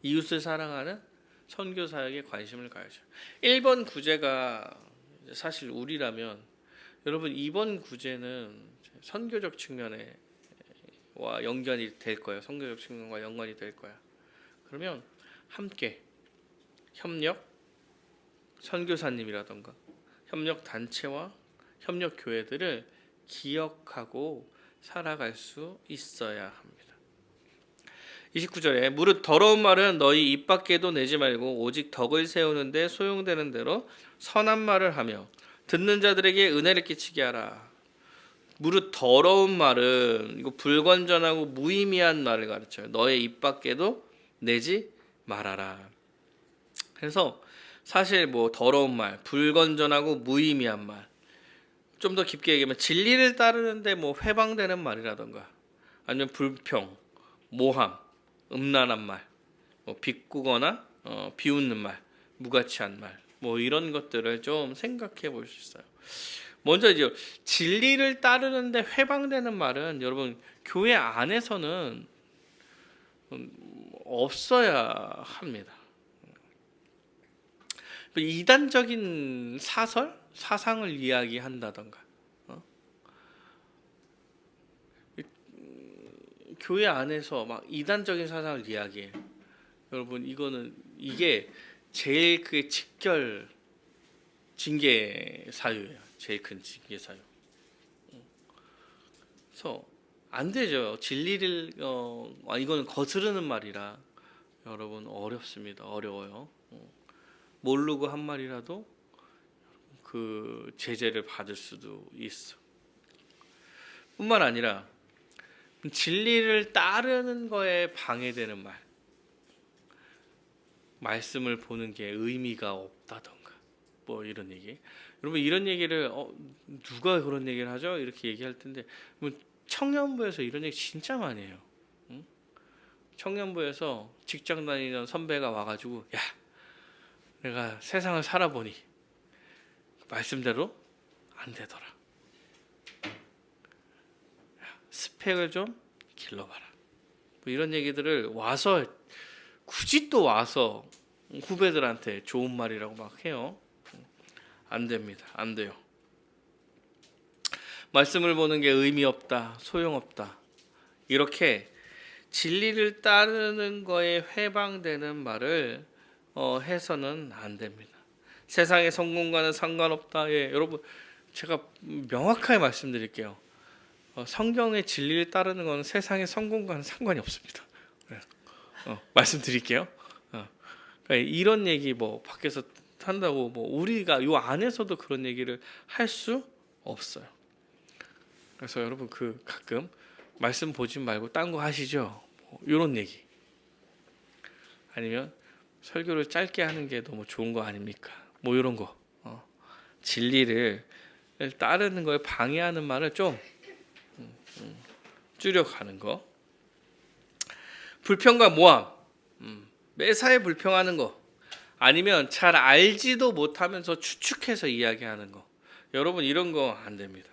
[SPEAKER 1] 이웃을 사랑하는 선교 사역에 관심을 가야죠. 1번 구제가 사실 우리라면 여러분 2번 구제는 선교적 측면과 연관이 될 거예요. 선교적 측면과 연관이 될 거야. 그러면 함께 협력 선교사님이라던가 협력 단체와 협력 교회들을 기억하고 살아갈 수 있어야 합니다. 29절에 무릇 더러운 말은 너희 입 밖에도 내지 말고 오직 덕을 세우는데 소용되는 대로 선한 말을 하며 듣는 자들에게 은혜를 끼치게 하라. 무릇 더러운 말은 이거 불건전하고 무의미한 말을 가르쳐요. 너의 입 밖에도 내지 말아라. 그래서 사실 더러운 말, 불건전하고 무의미한 말, 좀 더 깊게 얘기하면 진리를 따르는데 회방되는 말이라던가 아니면 불평, 모함, 음란한 말, 비꼬거나 비웃는 말, 무가치한 말, 이런 것들을 좀 생각해 볼 수 있어요. 먼저 이제 진리를 따르는데 회방되는 말은 여러분 교회 안에서는 없어야 합니다. 이단적인 사상을 이야기한다던가 교회 안에서 막 이단적인 사상을 이야기해요. 여러분 이게 제일 그 직결 징계 사유예요. 제일 큰 징계 사유. 그래서 안 되죠. 진리를 이거는 거스르는 말이라 여러분 어렵습니다. 어려워요. 모르고 한 말이라도 그 제재를 받을 수도 있어. 뿐만 아니라 진리를 따르는 거에 방해되는 말, 말씀을 보는 게 의미가 없다던가 뭐 이런 얘기. 여러분 이런 얘기를 누가 그런 얘기를 하죠? 이렇게 얘기할 텐데 청년부에서 이런 얘기 진짜 많이 해요. 응? 청년부에서 직장 다니던 선배가 와가지고 야 내가 세상을 살아보니 말씀대로 안 되더라. 스펙을 좀 길러봐라. 뭐 이런 얘기들을 와서 굳이 또 와서 후배들한테 좋은 말이라고 막 해요. 안 됩니다. 안 돼요. 말씀을 보는 게 의미 없다, 소용없다. 이렇게 진리를 따르는 거에 회방되는 말을 해서는 안 됩니다. 세상의 성공과는 상관없다. 예, 여러분 제가 명확하게 말씀드릴게요. 성경의 진리를 따르는 건 세상의 성공과는 상관이 없습니다. 말씀드릴게요. 그러니까 이런 얘기 뭐 밖에서 한다고 뭐 우리가 요 안에서도 그런 얘기를 할 수 없어요. 그래서 여러분 그 가끔 말씀 보지 말고 딴 거 하시죠. 뭐 이런 얘기. 아니면 설교를 짧게 하는 게 너무 좋은 거 아닙니까? 뭐 이런 거. 진리를 따르는 거에 방해하는 말을 좀 줄여가는 거. 불평과 모함, 매사에 불평하는 거, 아니면 잘 알지도 못하면서 추측해서 이야기하는 거. 여러분 이런 거 안 됩니다.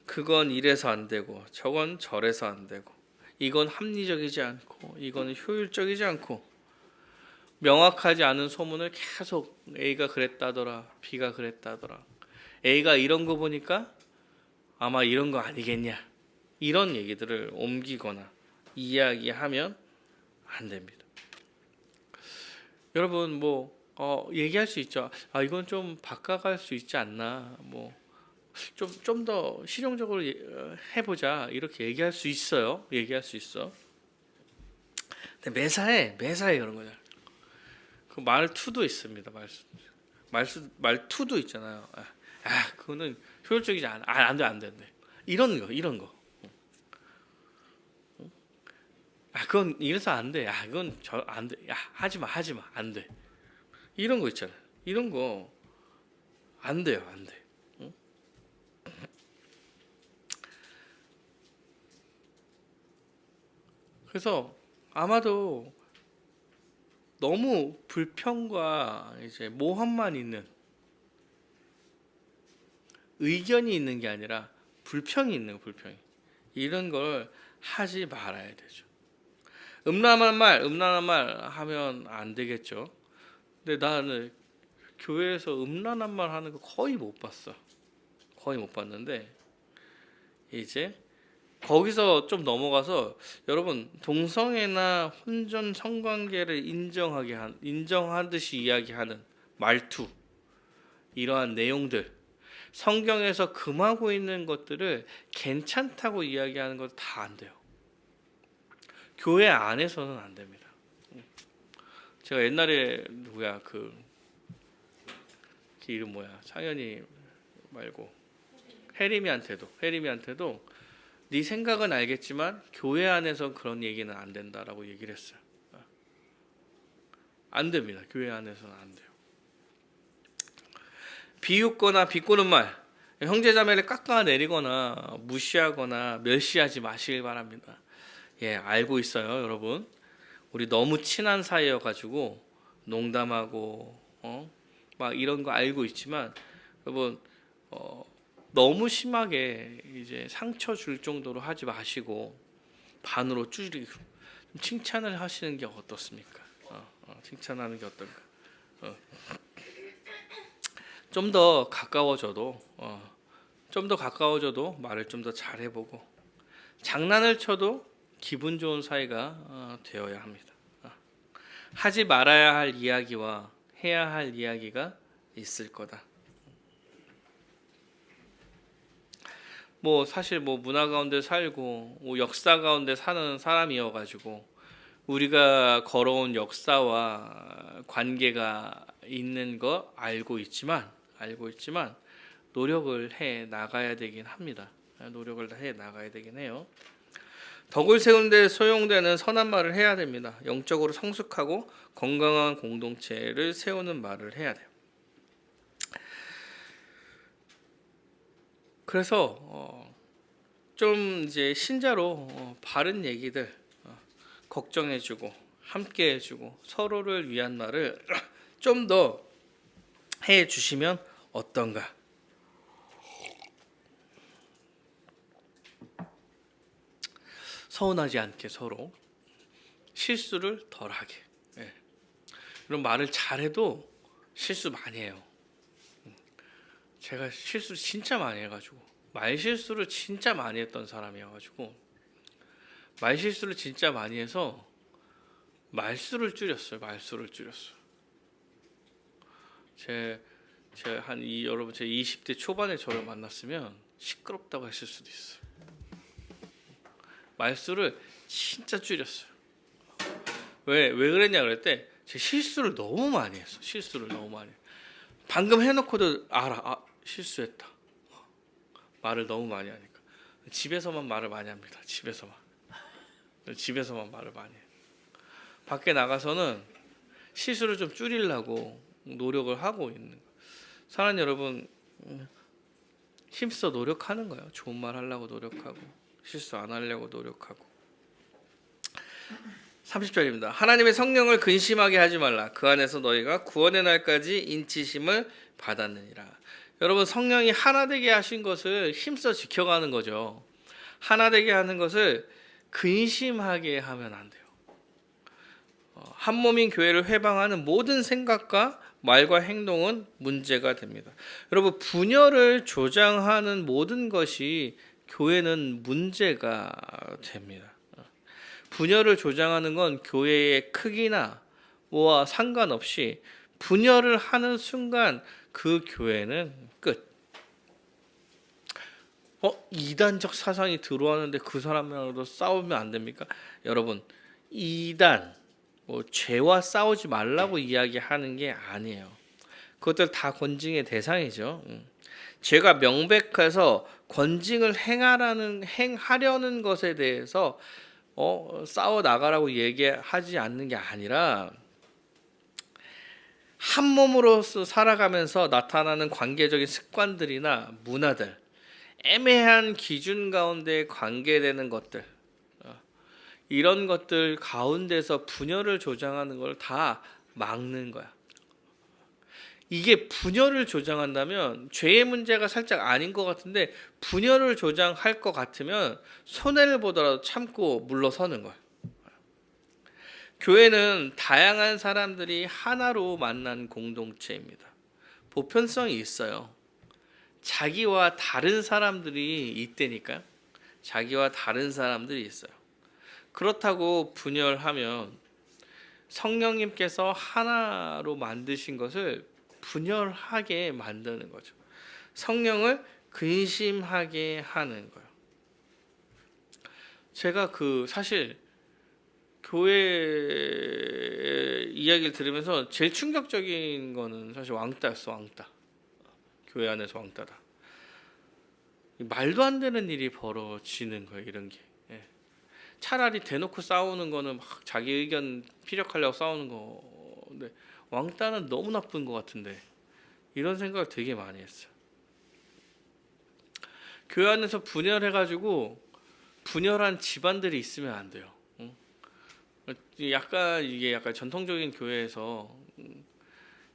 [SPEAKER 1] 그건 이래서 안 되고 저건 저래서 안 되고 이건 합리적이지 않고 이거는 효율적이지 않고 명확하지 않은 소문을 계속 A가 그랬다더라 B가 그랬다더라 A가 이런 거 보니까 아마 이런 거 아니겠냐 이런 얘기들을 옮기거나 이야기하면 안 됩니다. 여러분 뭐 얘기할 수 있죠. 이건 좀 바꿔갈 수 있지 않나 뭐 좀 더 실용적으로 해보자 이렇게 얘기할 수 있어요. 얘기할 수 있어. 근데 매사에 그런 거죠. 그 말투도 있습니다. 말투도 있잖아요. 그거는 효율적이지 않아. 안 돼. 이런 거. 그건 이래서 안 돼. 이건 안 돼. 하지 마. 안 돼. 이런 거 있잖아요. 이런 거 안 돼요. 안 돼. 그래서 아마도 너무 불평과 이제 모함만 있는 의견이 있는 게 아니라 불평이 있는 불평이 이런 걸 하지 말아야 되죠. 음란한 말 하면 안 되겠죠. 근데 나는 교회에서 음란한 말 하는 거 거의 못 봤어. 거의 못 봤는데 이제 거기서 좀 넘어가서 여러분 동성애나 혼전 성관계를 인정하듯이 이야기하는 말투 이러한 내용들 성경에서 금하고 있는 것들을 괜찮다고 이야기하는 것 다 안 돼요. 교회 안에서는 안 됩니다. 제가 옛날에 누구야 그 이름 뭐야 상현이 말고 혜림이한테도 네 생각은 알겠지만 교회 안에서 그런 얘기는 안 된다라고 얘기를 했어요. 안 됩니다. 교회 안에서는 안 돼요. 비웃거나 비꼬는 말, 형제자매를 깎아내리거나 무시하거나 멸시하지 마시길 바랍니다. 예, 알고 있어요, 여러분. 우리 너무 친한 사이여가지고 농담하고 막 이런 거 알고 있지만 여러분 너무 심하게 이제 상처 줄 정도로 하지 마시고 반으로 줄이고 칭찬을 하시는 게 어떻습니까? 칭찬하는 게 어떤가? 좀 더 가까워져도 말을 좀 더 잘해보고 장난을 쳐도 기분 좋은 사이가 되어야 합니다. 하지 말아야 할 이야기와 해야 할 이야기가 있을 거다. 뭐 사실 뭐 문화 가운데 살고 뭐 역사 가운데 사는 사람이어가지고 우리가 걸어온 역사와 관계가 있는 거 알고 있지만 노력을 해 나가야 되긴 합니다. 노력을 해 나가야 되긴 해요. 덕을 세우는 데 소용되는 선한 말을 해야 됩니다. 영적으로 성숙하고 건강한 공동체를 세우는 말을 해야 돼요. 그래서 좀 이제 신자로 바른 얘기들 걱정해주고 함께해주고 서로를 위한 말을 좀 더 해주시면 어떤가. 서운하지 않게 서로 실수를 덜하게. 예. 이런 말을 잘해도 실수 많이 해요. 제가 실수를 진짜 많이 해가지고 말 실수를 진짜 많이 했던 사람이어가지고 말 실수를 진짜 많이 해서 말수를 줄였어요. 여러분 제 20대 초반에 저를 만났으면 시끄럽다고 했을 수도 있어요. 말수를 진짜 줄였어요. 왜 그랬냐 그럴 때 제 실수를 너무 많이 했어. 방금 해놓고도 알아. 실수했다. 말을 너무 많이 하니까. 집에서만 말을 많이 합니다. 집에서만 말을 많이 해요. 밖에 나가서는 실수를 좀 줄이려고 노력을 하고 있는 거예요. 사랑하는 여러분, 힘써 노력하는 거예요. 좋은 말 하려고 노력하고 실수 안 하려고 노력하고. 30절입니다. 하나님의 성령을 근심하게 하지 말라. 그 안에서 너희가 구원의 날까지 인치심을 받았느니라. 여러분, 성령이 하나 되게 하신 것을 힘써 지켜가는 거죠. 하나 되게 하는 것을 근심하게 하면 안 돼요. 한 몸인 교회를 회방하는 모든 생각과 말과 행동은 문제가 됩니다. 여러분, 분열을 조장하는 모든 것이 교회는 문제가 됩니다. 분열을 조장하는 건 교회의 크기나 뭐와 상관없이 분열을 하는 순간 그 교회는 끝. 이단적 사상이 들어왔는데 그 사람이랑도 싸우면 안 됩니까? 여러분, 이단 죄와 싸우지 말라고 이야기하는 게 아니에요. 그것들 다 권징의 대상이죠. 죄가 명백해서 권징을 행하려는 것에 대해서 싸워 나가라고 얘기하지 않는 게 아니라 한 몸으로서 살아가면서 나타나는 관계적인 습관들이나 문화들, 애매한 기준 가운데 관계되는 것들, 이런 것들 가운데서 분열을 조장하는 걸 다 막는 거야. 이게 분열을 조장한다면 죄의 문제가 살짝 아닌 것 같은데 분열을 조장할 것 같으면 손해를 보더라도 참고 물러서는 거야. 교회는 다양한 사람들이 하나로 만난 공동체입니다. 보편성이 있어요. 자기와 다른 사람들이 있다니까요. 자기와 다른 사람들이 있어요. 그렇다고 분열하면 성령님께서 하나로 만드신 것을 분열하게 만드는 거죠. 성령을 근심하게 하는 거예요. 제가 사실 교회 이야기를 들으면서 제일 충격적인 거는 사실 왕따였어. 왕따. 교회 안에서 왕따다. 말도 안 되는 일이 벌어지는 거예요. 이런 게. 차라리 대놓고 싸우는 거는 막 자기 의견 피력하려고 싸우는 건데 왕따는 너무 나쁜 것 같은데 이런 생각을 되게 많이 했어요. 교회 안에서 분열해가지고 분열한 집안들이 있으면 안 돼요. 약간 전통적인 교회에서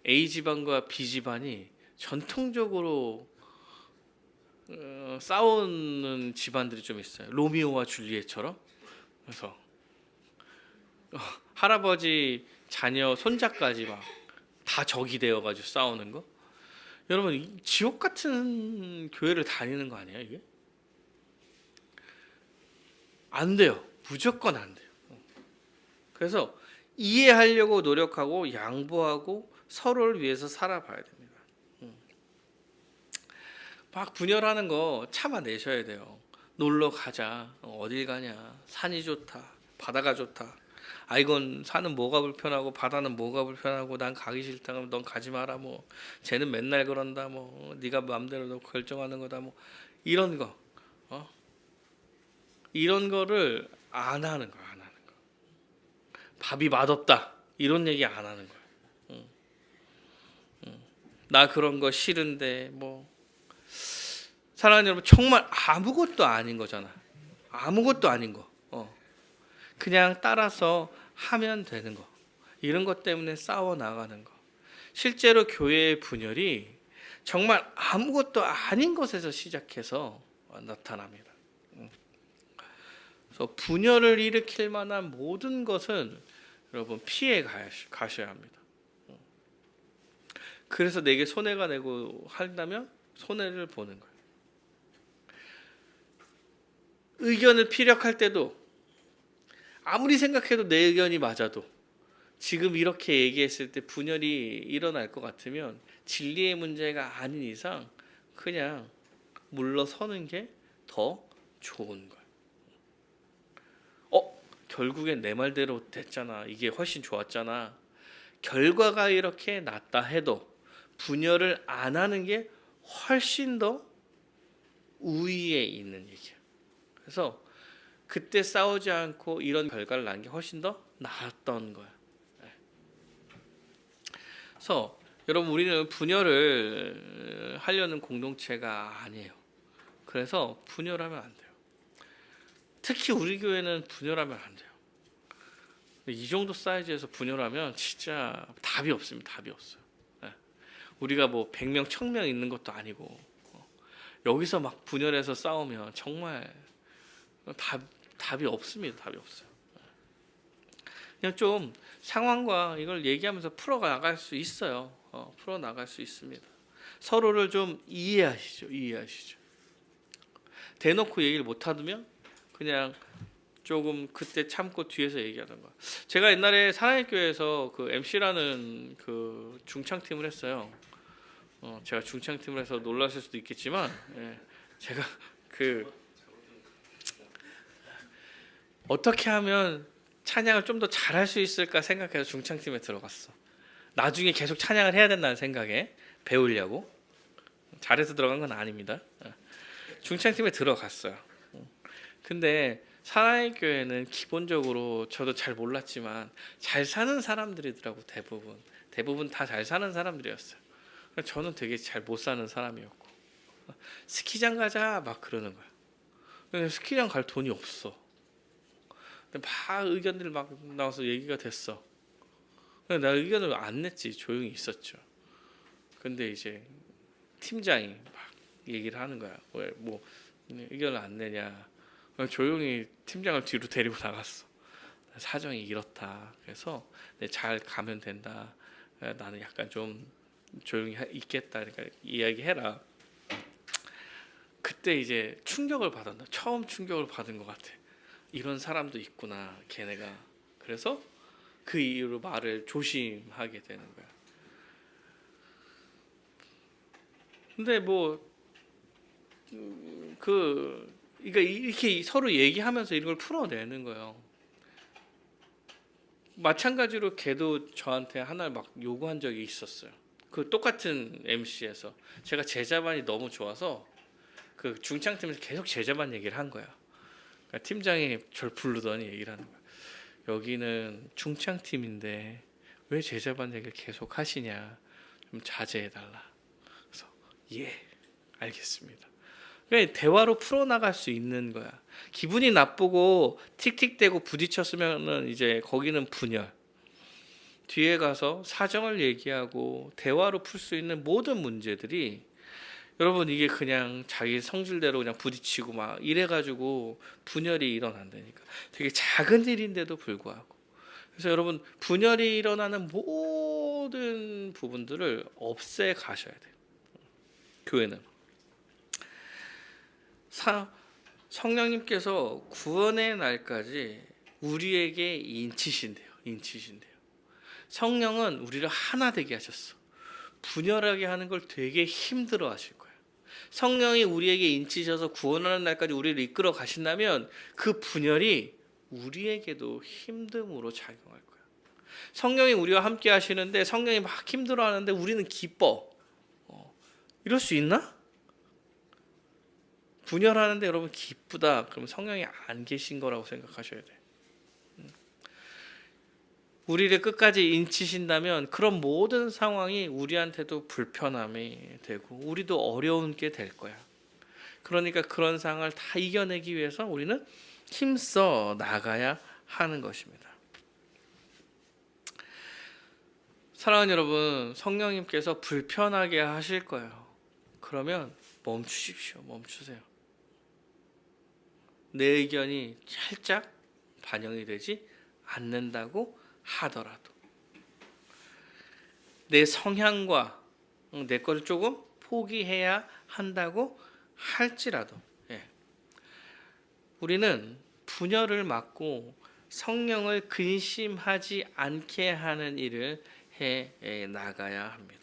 [SPEAKER 1] A 집안과 B 집안이 전통적으로 싸우는 집안들이 좀 있어요. 로미오와 줄리엣처럼. 그래서 할아버지, 자녀, 손자까지 막 다 적이 되어가지고 싸우는 거. 여러분, 지옥 같은 교회를 다니는 거 아니에요, 이게? 안 돼요. 무조건 안 돼요. 그래서 이해하려고 노력하고 양보하고 서로를 위해서 살아봐야 됩니다. 막 분열하는 거 참아내셔야 돼요. 놀러 가자. 어딜 가냐. 산이 좋다. 바다가 좋다. 아 이건 산은 뭐가 불편하고 바다는 뭐가 불편하고 난 가기 싫다. 그럼 넌 가지 마라. 뭐 쟤는 맨날 그런다. 뭐 네가 마음대로 너 결정하는 거다. 뭐 이런 거. 이런 거를 안 하는 거야. 안 하는 거. 밥이 맛없다. 이런 얘기 안 하는 거야. 나 그런 거 싫은데 뭐 사랑하는 여러분 정말 아무것도 아닌 거잖아. 아무것도 아닌 거. 그냥 따라서 하면 되는 거. 이런 것 때문에 싸워 나가는 거. 실제로 교회의 분열이 정말 아무것도 아닌 것에서 시작해서 나타납니다. 그래서 분열을 일으킬 만한 모든 것은 여러분 피해 가셔야 합니다. 그래서 내게 손해가 되고 한다면 손해를 보는 거예요. 의견을 피력할 때도 아무리 생각해도 내 의견이 맞아도 지금 이렇게 얘기했을 때 분열이 일어날 것 같으면 진리의 문제가 아닌 이상 그냥 물러서는 게 더 좋은 거예요. 결국엔 내 말대로 됐잖아. 이게 훨씬 좋았잖아. 결과가 이렇게 낫다 해도 분열을 안 하는 게 훨씬 더 우위에 있는 얘기야. 그래서 그때 싸우지 않고 이런 결과를 낳은 게 훨씬 더 나았던 거야. 그래서 여러분 우리는 분열을 하려는 공동체가 아니에요. 그래서 분열하면 안 돼요. 특히 우리 교회는 분열하면 안 돼요. 이 정도 사이즈에서 분열하면 진짜 답이 없습니다. 답이 없어요. 우리가 뭐 100명, 1000명 있는 것도 아니고 여기서 막 분열해서 싸우면 정말 답이 없습니다. 답이 없어요. 그냥 좀 상황과 이걸 얘기하면서 풀어나갈 수 있어요. 풀어나갈 수 있습니다. 서로를 좀 이해하시죠. 대놓고 얘기를 못하면 그냥 조금 그때 참고 뒤에서 얘기하던 거. 제가 옛날에 사랑의 교회에서 그 MC라는 그 중창팀을 했어요. 제가 중창팀을 해서 놀라실 수도 있겠지만, 제가 그 어떻게 하면 찬양을 좀 더 잘할 수 있을까 생각해서 중창팀에 들어갔어. 나중에 계속 찬양을 해야 된다는 생각에 배우려고. 잘해서 들어간 건 아닙니다. 중창팀에 들어갔어요. 근데 사랑의 교회는 기본적으로 저도 잘 몰랐지만 잘 사는 사람들이더라고. 대부분 다 잘 사는 사람들이었어요. 저는 되게 잘 못 사는 사람이었고 스키장 가자 막 그러는 거야. 근데 스키장 갈 돈이 없어. 근데 막 의견들 막 나와서 얘기가 됐어. 근데 나 의견을 안 냈지. 조용히 있었죠. 근데 이제 팀장이 막 얘기를 하는 거야. 왜 뭐 의견을 안 내냐. 조용히 팀장을 뒤로 데리고 나갔어. 사정이 이렇다. 그래서 잘 가면 된다. 나는 약간 좀 조용히 있겠다. 그러니까 이야기해라. 그때 이제 충격을 받았나. 처음 충격을 받은 것 같아. 이런 사람도 있구나. 걔네가. 그래서 그 이후로 말을 조심하게 되는 거야. 근데 그러니까 이렇게 서로 얘기하면서 이런 걸 풀어내는 거예요. 마찬가지로 걔도 저한테 하나를 막 요구한 적이 있었어요. 그 똑같은 MC에서 제가 제자반이 너무 좋아서 그 중창팀에서 계속 제자반 얘기를 한 거야. 그러니까 팀장이 저를 부르더니 얘기를 하는 거야. 여기는 중창팀인데 왜 제자반 얘기를 계속 하시냐. 좀 자제해달라. 그래서 알겠습니다. 그러니까 대화로 풀어나갈 수 있는 거야. 기분이 나쁘고 틱틱대고 부딪혔으면은 이제 거기는 분열. 뒤에 가서 사정을 얘기하고 대화로 풀 수 있는 모든 문제들이 여러분 이게 그냥 자기 성질대로 그냥 부딪히고 막 이래가지고 분열이 일어난다니까. 되게 작은 일인데도 불구하고. 그래서 여러분 분열이 일어나는 모든 부분들을 없애 가셔야 돼요. 교회는. 성령님께서 구원의 날까지 우리에게 인치신대요. 성령은 우리를 하나 되게 하셨어. 분열하게 하는 걸 되게 힘들어 하실 거예요. 성령이 우리에게 인치셔서 구원하는 날까지 우리를 이끌어 가신다면 그 분열이 우리에게도 힘듦으로 작용할 거야. 성령이 우리와 함께 하시는데 성령이 막 힘들어하는데 우리는 기뻐. 이럴 수 있나? 분열하는데 여러분 기쁘다. 그럼 성령이 안 계신 거라고 생각하셔야 돼. 우리를 끝까지 인치신다면 그런 모든 상황이 우리한테도 불편함이 되고 우리도 어려운 게 될 거야. 그러니까 그런 상황을 다 이겨내기 위해서 우리는 힘써 나가야 하는 것입니다. 사랑하는 여러분, 성령님께서 불편하게 하실 거예요. 그러면 멈추십시오. 멈추세요. 내 의견이 살짝 반영이 되지 않는다고 하더라도 내 성향과 내 것을 조금 포기해야 한다고 할지라도 우리는 분열을 막고 성령을 근심하지 않게 하는 일을 해 나가야 합니다.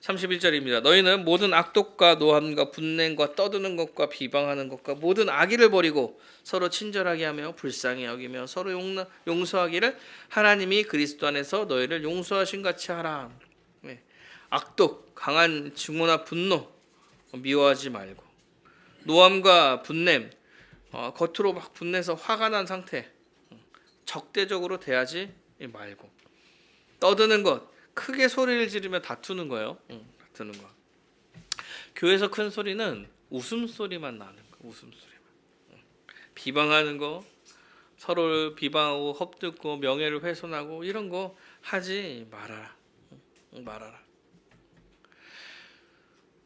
[SPEAKER 1] 31절입니다. 너희는 모든 악독과 노함과 분냄과 떠드는 것과 비방하는 것과 모든 악의를 버리고 서로 친절하게 하며 불쌍히 여기며 서로 용서하기를 하나님이 그리스도 안에서 너희를 용서하신 같이 하라. 악독, 강한 증오나 분노 미워하지 말고 노함과 분냄 겉으로 막 분내서 화가 난 상태 적대적으로 대하지 말고 떠드는 것 크게 소리를 지르며 다투는 거예요. 다투는 거. 교회에서 큰 소리는 웃음소리만 나는 거. 웃음소리만. 비방하는 거, 서로를 비방하고 헛듣고 명예를 훼손하고 이런 거 하지 말아라. 말아라.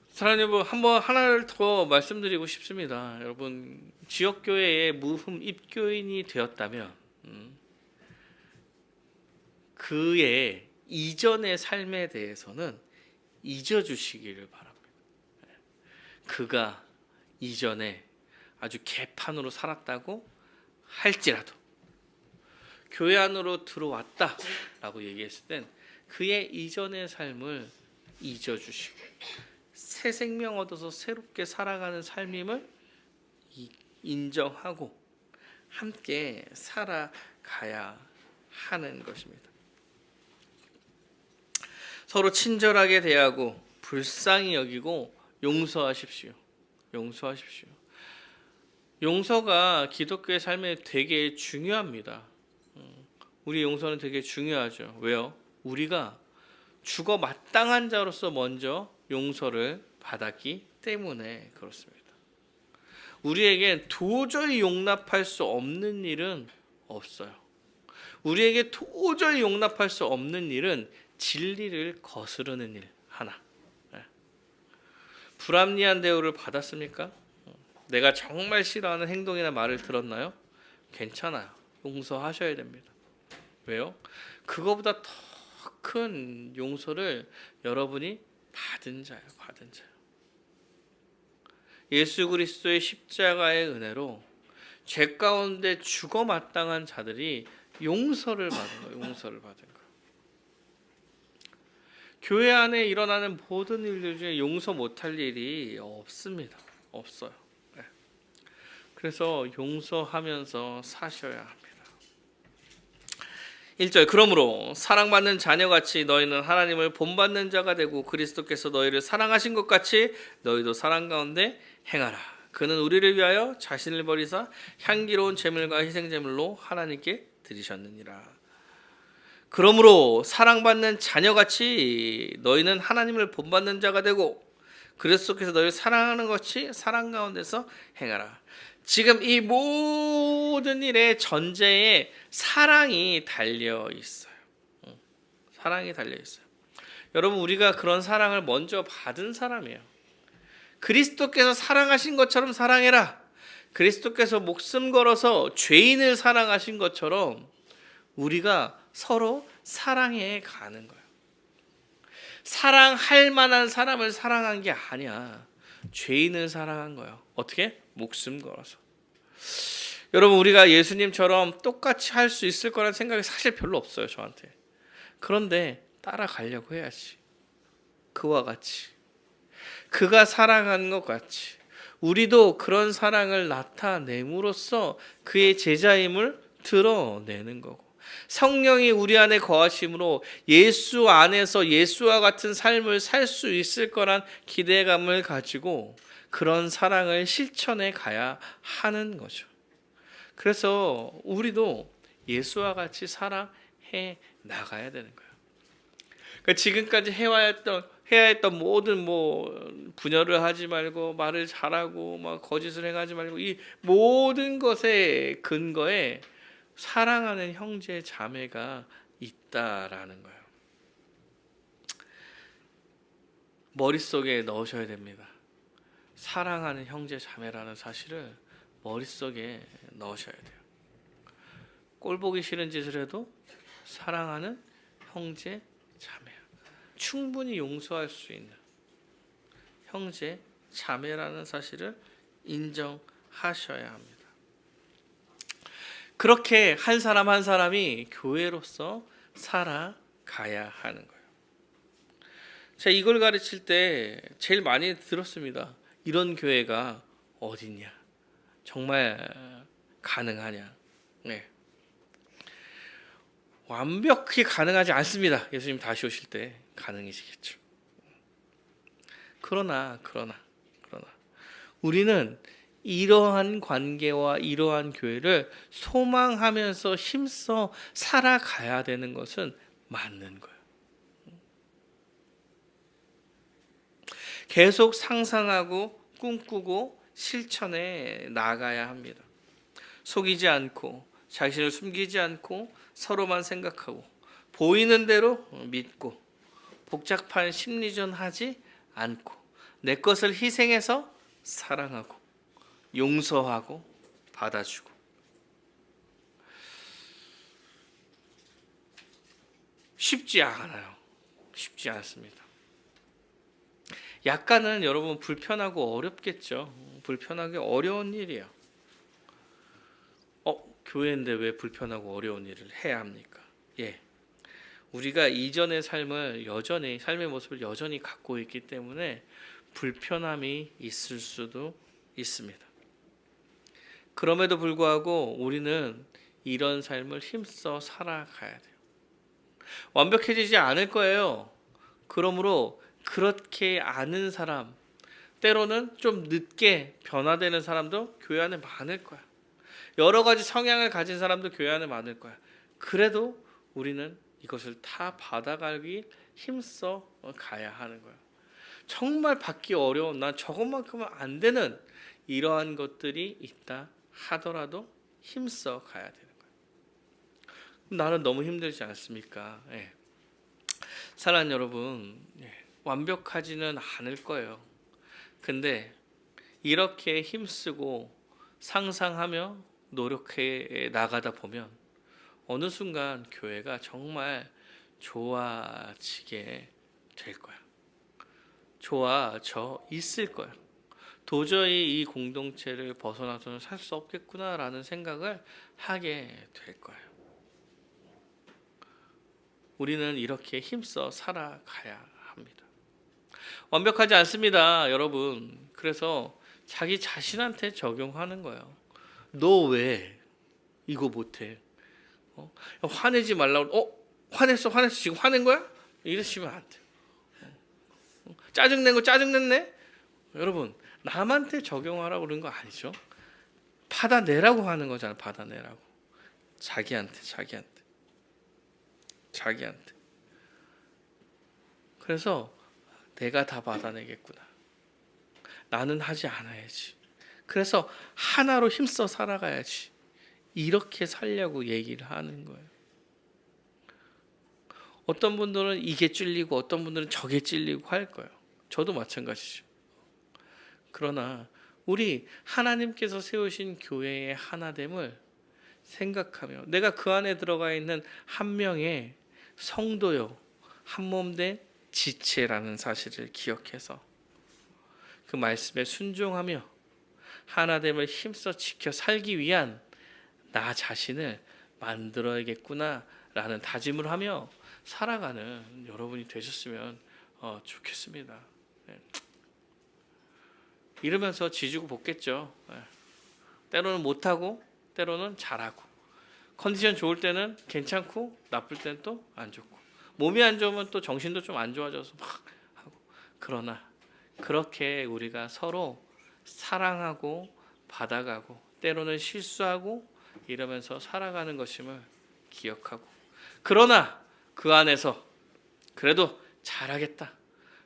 [SPEAKER 1] 사랑하는 여러분, 한번 하나를 더 말씀드리고 싶습니다. 여러분, 지역교회의 무흠 입교인이 되었다면 그의 이전의 삶에 대해서는 잊어주시기를 바랍니다. 그가 이전에 아주 개판으로 살았다고 할지라도 교회 안으로 들어왔다라고 얘기했을 땐 그의 이전의 삶을 잊어주시고 새 생명 얻어서 새롭게 살아가는 삶임을 인정하고 함께 살아가야 하는 것입니다. 서로 친절하게 대하고 불쌍히 여기고 용서하십시오. 용서하십시오. 용서가 기독교의 삶에 되게 중요합니다. 우리 용서는 되게 중요하죠. 왜요? 우리가 죽어 마땅한 자로서 먼저 용서를 받았기 때문에 그렇습니다. 우리에겐 도저히 용납할 수 없는 일은 없어요. 우리에게 도저히 용납할 수 없는 일은 진리를 거스르는 일 하나. 불합리한 대우를 받았습니까? 내가 정말 싫어하는 행동이나 말을 들었나요? 괜찮아요. 용서하셔야 됩니다. 왜요? 그거보다 더 큰 용서를 여러분이 받은 자예요. 받은 자예요. 예수 그리스도의 십자가의 은혜로 죄 가운데 죽어 마땅한 자들이 용서를 받은 거예요. 용서를 받은 거예요. 교회 안에 일어나는 모든 일들 중에 용서 못할 일이 없습니다. 없어요. 그래서 용서하면서 사셔야 합니다. 1절 그러므로 사랑받는 자녀같이 너희는 하나님을 본받는 자가 되고 그리스도께서 너희를 사랑하신 것 같이 너희도 사랑 가운데 행하라. 그는 우리를 위하여 자신을 버리사 향기로운 제물과 희생제물로 하나님께 드리셨느니라. 그러므로 사랑받는 자녀같이 너희는 하나님을 본받는 자가 되고 그리스도께서 너희를 사랑하는 것이 사랑 가운데서 행하라. 지금 이 모든 일의 전제에 사랑이 달려 있어요. 사랑이 달려 있어요. 여러분 우리가 그런 사랑을 먼저 받은 사람이에요. 그리스도께서 사랑하신 것처럼 사랑해라. 그리스도께서 목숨 걸어서 죄인을 사랑하신 것처럼 우리가 서로 사랑해 가는 거예요. 사랑할 만한 사람을 사랑한 게 아니야. 죄인을 사랑한 거예요. 어떻게? 목숨 걸어서. 여러분 우리가 예수님처럼 똑같이 할 수 있을 거라는 생각이 사실 별로 없어요. 저한테. 그런데 따라가려고 해야지. 그와 같이. 그가 사랑하는 것 같이 우리도 그런 사랑을 나타냄으로써 그의 제자임을 드러내는 거고, 성령이 우리 안에 거하심으로 예수 안에서 예수와 같은 삶을 살 수 있을 거란 기대감을 가지고 그런 사랑을 실천해 가야 하는 거죠. 그래서 우리도 예수와 같이 사랑해 나가야 되는 거예요. 그러니까 지금까지 해야 했던 모든 분열을 하지 말고 말을 잘하고 막 거짓을 행하지 말고 이 모든 것의 근거에 사랑하는 형제 자매가 있다라는 거예요. 머릿속에 넣으셔야 됩니다. 사랑하는 형제 자매라는 사실을 머릿속에 넣으셔야 돼요. 꼴 보기 싫은 짓을 해도 사랑하는 형제 자매, 충분히 용서할 수 있는 형제 자매라는 사실을 인정하셔야 합니다. 그렇게 한 사람 한 사람이 교회로서 살아가야 하는 거예요. 제가 이걸 가르칠 때 제일 많이 들었습니다. 이런 교회가 어딨냐? 정말 가능하냐? 네. 완벽히 가능하지 않습니다. 예수님 다시 오실 때 가능이시겠죠. 그러나 우리는 이러한 관계와 이러한 교회를 소망하면서 힘써 살아가야 되는 것은 맞는 거예요. 계속 상상하고 꿈꾸고 실천해 나가야 합니다. 속이지 않고 자신을 숨기지 않고 서로만 생각하고 보이는 대로 믿고 복잡한 심리전 하지 않고 내 것을 희생해서 사랑하고 용서하고 받아주고. 쉽지 않아요. 쉽지 않습니다. 약간은 여러분 불편하고 어렵겠죠. 불편하게 어려운 일이에요. 교회인데 왜 불편하고 어려운 일을 해야 합니까? 예. 우리가 이전의 삶의 모습을 여전히 갖고 있기 때문에 불편함이 있을 수도 있습니다. 그럼에도 불구하고 우리는 이런 삶을 힘써 살아가야 돼요. 완벽해지지 않을 거예요. 그러므로 그렇게 아는 사람, 때로는 좀 늦게 변화되는 사람도 교회 안에 많을 거야. 여러 가지 성향을 가진 사람도 교회 안에 많을 거야. 그래도 우리는 이것을 다 받아가기 힘써 가야 하는 거야. 정말 받기 어려운, 난 저것만큼은 안 되는 이러한 것들이 있다 하더라도 힘써 가야 되는 거야. 나는 너무 힘들지 않습니까? 예. 사랑하는 여러분, 완벽하지는 않을 거예요. 근데 이렇게 힘쓰고 상상하며 노력해 나가다 보면 어느 순간 교회가 정말 좋아지게 될 거야. 좋아져 있을 거야. 도저히 이 공동체를 벗어나서는 살 수 없겠구나라는 생각을 하게 될 거예요. 우리는 이렇게 힘써 살아가야 합니다. 완벽하지 않습니다, 여러분. 그래서 자기 자신한테 적용하는 거예요. 너 왜 이거 못해? 화내지 말라고. 화냈어. 지금 화낸 거야? 이러시면 안 돼. 짜증낸 거 짜증냈네? 여러분, 남한테 적용하라고 그런 거 아니죠? 받아내라고 하는 거잖아. 받아내라고. 자기한테. 그래서 내가 다 받아내겠구나. 나는 하지 않아야지. 그래서 하나로 힘써 살아가야지. 이렇게 살려고 얘기를 하는 거예요. 어떤 분들은 이게 찔리고 어떤 분들은 저게 찔리고 할 거예요. 저도 마찬가지죠. 그러나 우리 하나님께서 세우신 교회의 하나됨을 생각하며 내가 그 안에 들어가 있는 한 명의 성도요, 한 몸 된 지체라는 사실을 기억해서 그 말씀에 순종하며 하나됨을 힘써 지켜 살기 위한 나 자신을 만들어야겠구나라는 다짐을 하며 살아가는 여러분이 되셨으면 좋겠습니다. 이러면서 지지고 볶겠죠. 때로는 못하고 때로는 잘하고 컨디션 좋을 때는 괜찮고 나쁠 때는 또 안 좋고 몸이 안 좋으면 또 정신도 좀 안 좋아져서 막 하고 그러나 그렇게 우리가 서로 사랑하고 받아가고 때로는 실수하고 이러면서 살아가는 것임을 기억하고 그러나 그 안에서 그래도 잘하겠다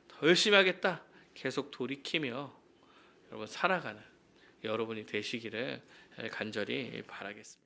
[SPEAKER 1] 더 열심히 하겠다 계속 돌이키며 여러분 살아가는 여러분이 되시기를 간절히 바라겠습니다.